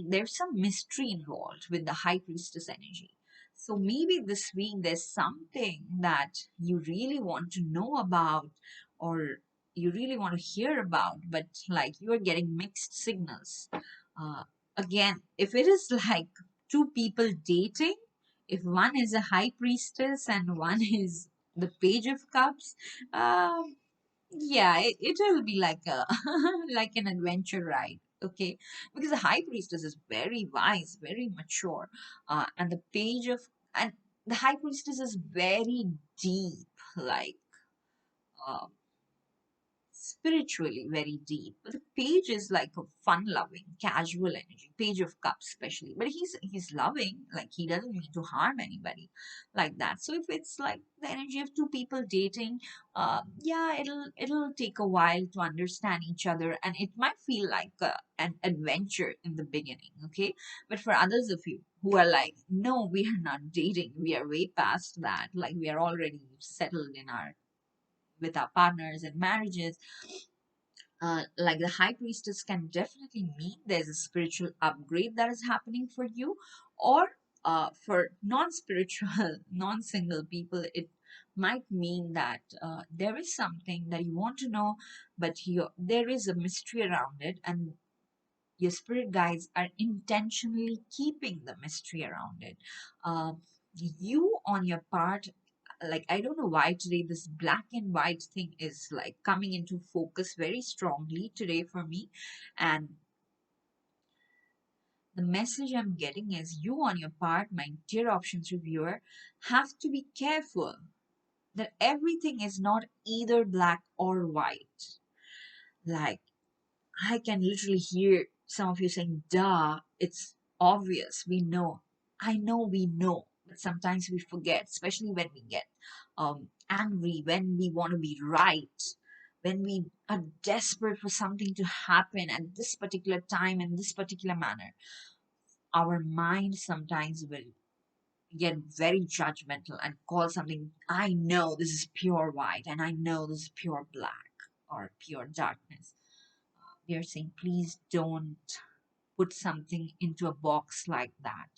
there's some mystery involved with the high priestess energy. So maybe this week there's something that you really want to know about, or you really want to hear about, but like you are getting mixed signals. uh, Again, if it is like two people dating, if one is a high priestess and one is the page of cups, um, Yeah, it will be like a like an adventure ride. Okay, because the high priestess is very wise, very mature, and the page of and the high priestess is very deep, like uh, spiritually very deep. But the page is like a fun loving, casual energy, page of cups especially. But he's loving, like he doesn't mean to harm anybody like that. So if it's like the energy of two people dating, yeah, it'll take a while to understand each other, and it might feel like an adventure in the beginning, okay? But for others of you who are like, no, we are not dating, we are way past that, like we are already settled in our with our partners and marriages, like the high priestess can definitely mean there's a spiritual upgrade that is happening for you, or for non-spiritual non-single people, it might mean that there is something that you want to know, but there is a mystery around it, and your spirit guides are intentionally keeping the mystery around it. You on your part, like I don't know why today this black and white thing is like coming into focus very strongly today for me. And the message I'm getting is you on your part, my dear options reviewer, have to be careful that everything is not either black or white. Like I can literally hear some of you saying, duh, it's obvious, we know. I know we know, but sometimes we forget, especially when we get angry, when we want to be right, when we are desperate for something to happen at this particular time in this particular manner. Our mind sometimes will get very judgmental and call something, I know this is pure white and I know this is pure black or pure darkness. We are saying, please don't put something into a box like that.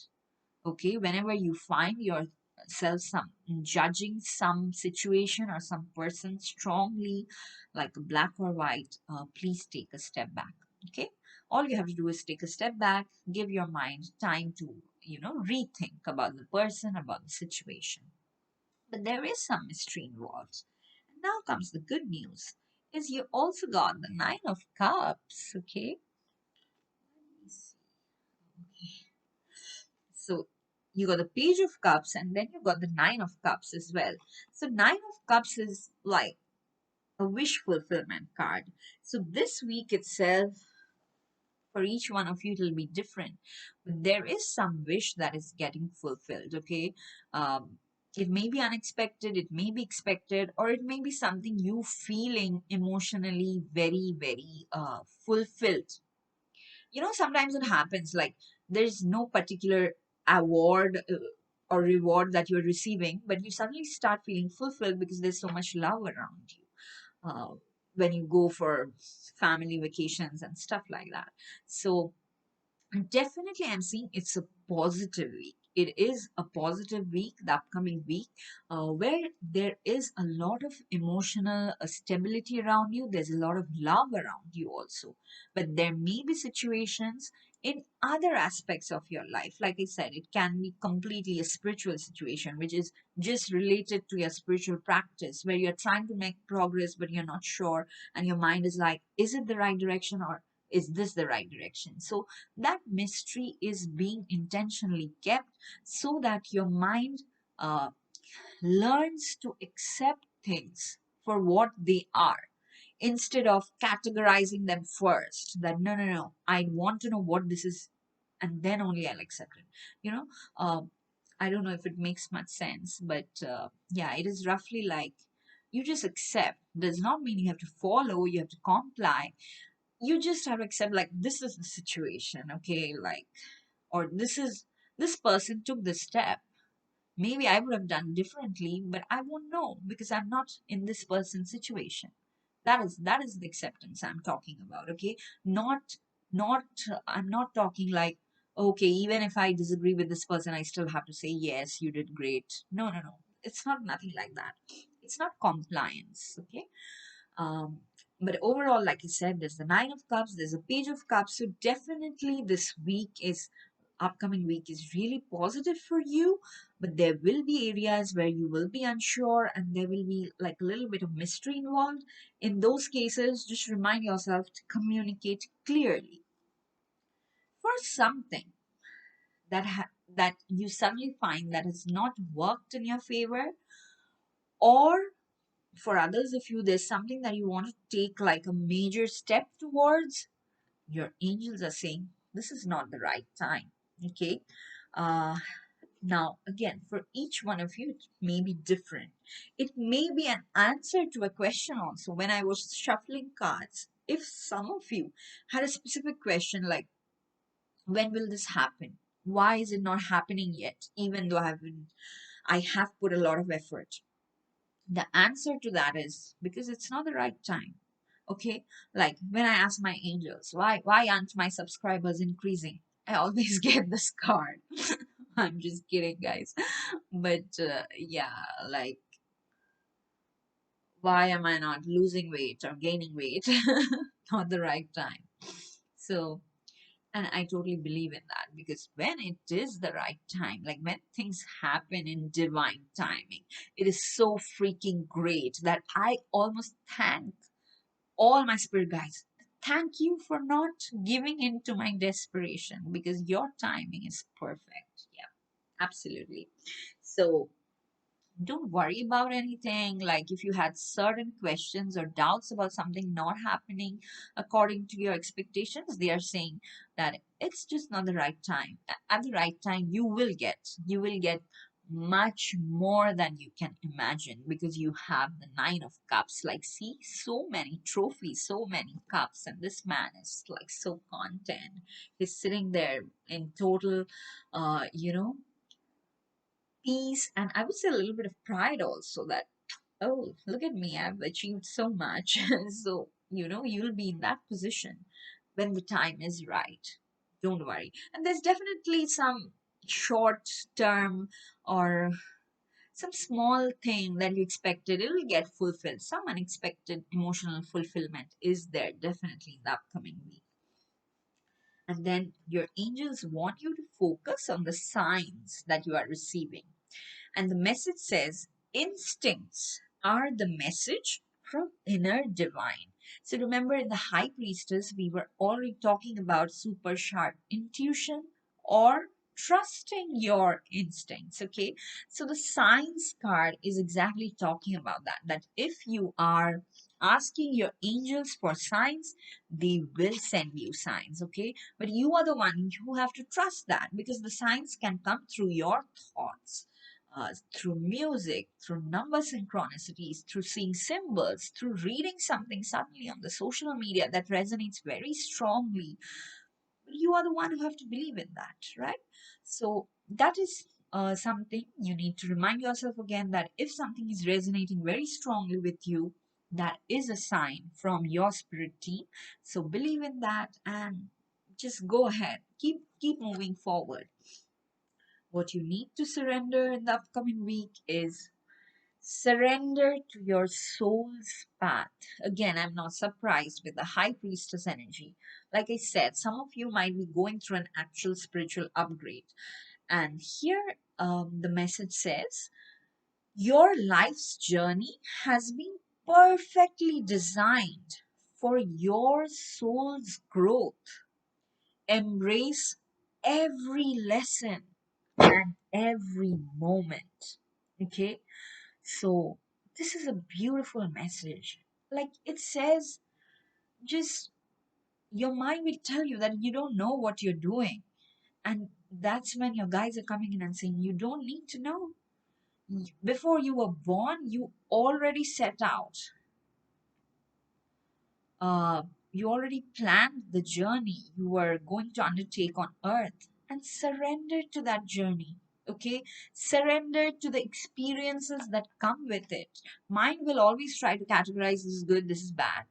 Okay, whenever you find yourself some judging some situation or some person strongly, like black or white, please take a step back. Okay, all you have to do is take a step back, give your mind time to rethink about the person, about the situation. But there is some mystery involved. And now comes the good news, is you also got the nine of cups. Okay, let me see. So you got the page of cups and then you got the nine of cups as well. So nine of cups is like a wish fulfillment card. So this week itself, for each one of you, it'll be different. But there is some wish that is getting fulfilled, okay? It may be unexpected, it may be expected, or it may be something you feeling emotionally very, very fulfilled. Sometimes it happens like there's no particular award or reward that you're receiving, but you suddenly start feeling fulfilled because there's so much love around you when you go for family vacations and stuff like that. So definitely, I'm seeing it's a positive week. It is a positive week, the upcoming week, where there is a lot of emotional stability around you. There's a lot of love around you also. But there may be situations in other aspects of your life. Like I said, it can be completely a spiritual situation, which is just related to your spiritual practice, where you're trying to make progress, but you're not sure. And your mind is like, is it the right direction or is this the right direction? So that mystery is being intentionally kept so that your mind uh, learns to accept things for what they are instead of categorizing them first. That no, no, no, I want to know what this is and then only I'll accept it. You know, I don't know if it makes much sense, but yeah, it is roughly like you just accept. Does not mean you have to follow, you have to comply. You just have to accept, like, this is the situation, okay? Like, or this person took this step. Maybe I would have done differently, but I won't know because I'm not in this person's situation. That is the acceptance I'm talking about, okay? Not I'm not talking like, okay, even if I disagree with this person, I still have to say yes, you did great. No, no, no. It's not nothing like that. It's not compliance, okay? Um, but overall, like I said, there's the Nine of Cups, there's a Page of Cups. So definitely this week is upcoming week is really positive for you, but there will be areas where you will be unsure and there will be like a little bit of mystery involved. In those cases, just remind yourself to communicate clearly. For something that you suddenly find that has not worked in your favor, or for others of you there's something that you want to take like a major step towards, your angels are saying this is not the right time. Okay. uh Now, again, for each one of you, it may be different. It may be an answer to a question also. When I was shuffling cards, if some of you had a specific question like, when will this happen? Why is it not happening yet? Even though I have put a lot of effort. The answer to that is because it's not the right time. Okay? Like when I ask my angels, why aren't my subscribers increasing? I always get this card. I'm just kidding, guys. But yeah, like why am I not losing weight or gaining weight? Not the right time. So, and I totally believe in that because when it is the right time, like when things happen in divine timing, it is so freaking great that I almost thank all my spirit guides. Thank you for not giving in to my desperation because your timing is perfect. Yeah, absolutely. So, don't worry about anything. Like if you had certain questions or doubts about something not happening according to your expectations, they are saying that it's just not the right time. At the right time, you will get much more than you can imagine because you have the nine of cups. Like, see, so many trophies, so many cups, and this man is like so content. He's sitting there in total, you know, peace, and I would say a little bit of pride also that, oh, look at me, I've achieved so much. So, you'll be in that position when the time is right. Don't worry. And there's definitely some short term or some small thing that you expected, it'll get fulfilled. Some unexpected emotional fulfillment is there definitely in the upcoming week. And then your angels want you to focus on the signs that you are receiving. And the message says, instincts are the message from inner divine. So remember in the high priestess, we were already talking about super sharp intuition or trusting your instincts. Okay. So the signs card is exactly talking about that. That if you are asking your angels for signs, they will send you signs. Okay. But you are the one who have to trust that because the signs can come through your thoughts, through music, through number synchronicities, through seeing symbols, through reading something suddenly on the social media that resonates very strongly. You are the one who have to believe in that, right? So that is something you need to remind yourself again that if something is resonating very strongly with you, that is a sign from your spirit team. So believe in that and just go ahead. Keep moving forward. What you need to surrender in the upcoming week is surrender to your soul's path. Again, I'm not surprised with the high priestess energy. Like I said, some of you might be going through an actual spiritual upgrade. And here the message says, your life's journey has been perfectly designed for your soul's growth. Embrace every lesson and every moment. Okay, so this is a beautiful message. Like it says, just your mind will tell you that you don't know what you're doing. And that's when your guides are coming in and saying, you don't need to know. Before you were born, you already set out. uh, you already planned the journey you were going to undertake on earth and surrender to that journey. Okay, surrender to the experiences that come with it. Mind will always try to categorize, this is good, this is bad,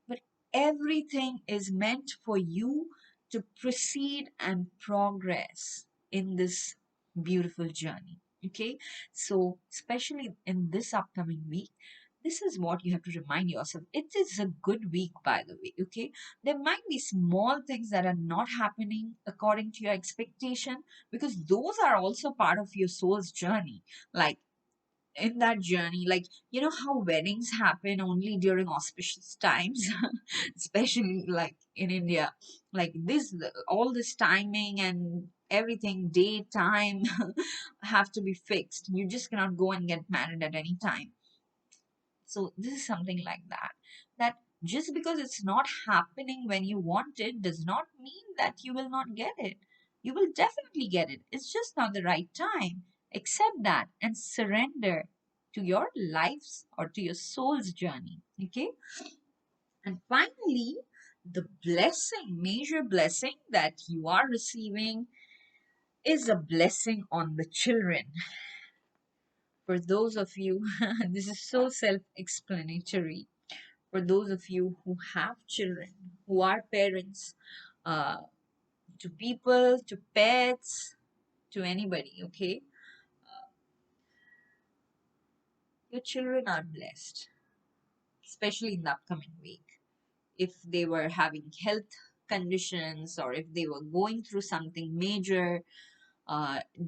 but everything is meant for you to proceed and progress in this beautiful journey. Okay, so especially in this upcoming week, This is what you have to remind yourself. It is a good week, by the way, okay? There might be small things that are not happening according to your expectation, because those are also part of your soul's journey. Like, in that journey, like, you know how weddings happen only during auspicious times, especially like in India, like this, all this timing and everything, date, time, have to be fixed. You just cannot go and get married at any time. So this is something like that. That just because it's not happening when you want it does not mean that you will not get it. You will definitely get it. It's just not the right time. Accept that and surrender to your life's or to your soul's journey. Okay? And finally, the blessing, major blessing that you are receiving is a blessing on the children. For those of you, this is so self explanatory. For those of you who have children, who are parents, uh, to people, to pets, to anybody, okay? Your children are blessed, especially in the upcoming week. If they were having health conditions or if they were going through something major,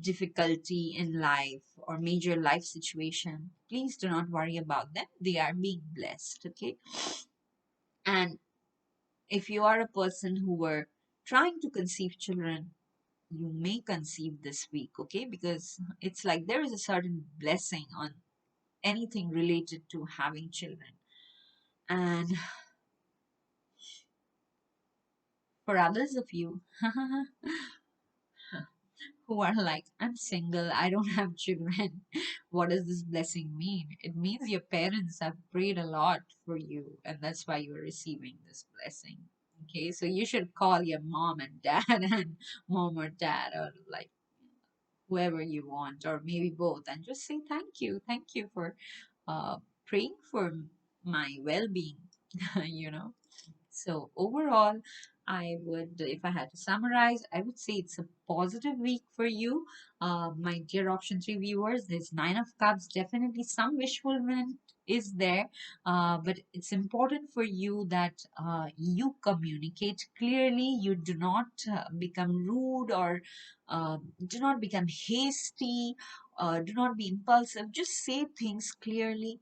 difficulty in life or major life situation, please do not worry about them. They are being blessed, okay? And if you are a person who were trying to conceive children, you may conceive this week, okay? Because it's like there is a certain blessing on anything related to having children. And for others of you who are like, I'm single, I don't have children, what does this blessing mean? It means your parents have prayed a lot for you, and that's why you're receiving this blessing. Okay, so you should call your mom and dad and mom or dad, or like whoever you want, or maybe both, and just say thank you for uh, praying for my well-being. you know so overall, I would, if I had to summarize, I would say it's a positive week for you, my dear option three viewers. There's Nine of Cups, definitely some wishfulment is there, but it's important for you that you communicate clearly. You do not become rude, or do not become hasty, do not be impulsive. Just say things clearly,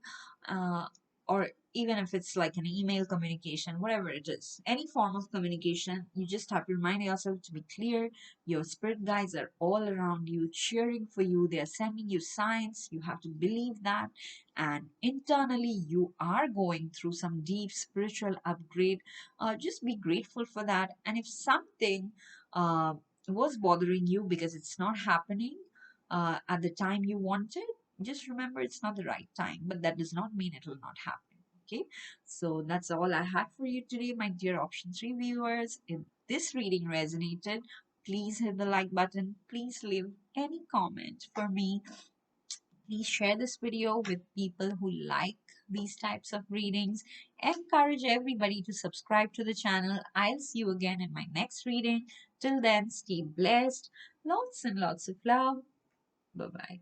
or even if it's like an email communication, whatever it is, any form of communication, you just have to remind yourself to be clear. Your spirit guides are all around you, cheering for you. They are sending you signs. You have to believe that. And internally, you are going through some deep spiritual upgrade. Just be grateful for that. And if something uh, was bothering you because it's not happening at the time you wanted, just remember it's not the right time, but that does not mean it will not happen. Okay, so that's all I had for you today, my dear option 3 viewers. If this reading resonated, please hit the like button. Please leave any comment for me. Please share this video with people who like these types of readings. Encourage everybody to subscribe to the channel. I'll see you again in my next reading. Till then, stay blessed. Lots and lots of love. Bye bye.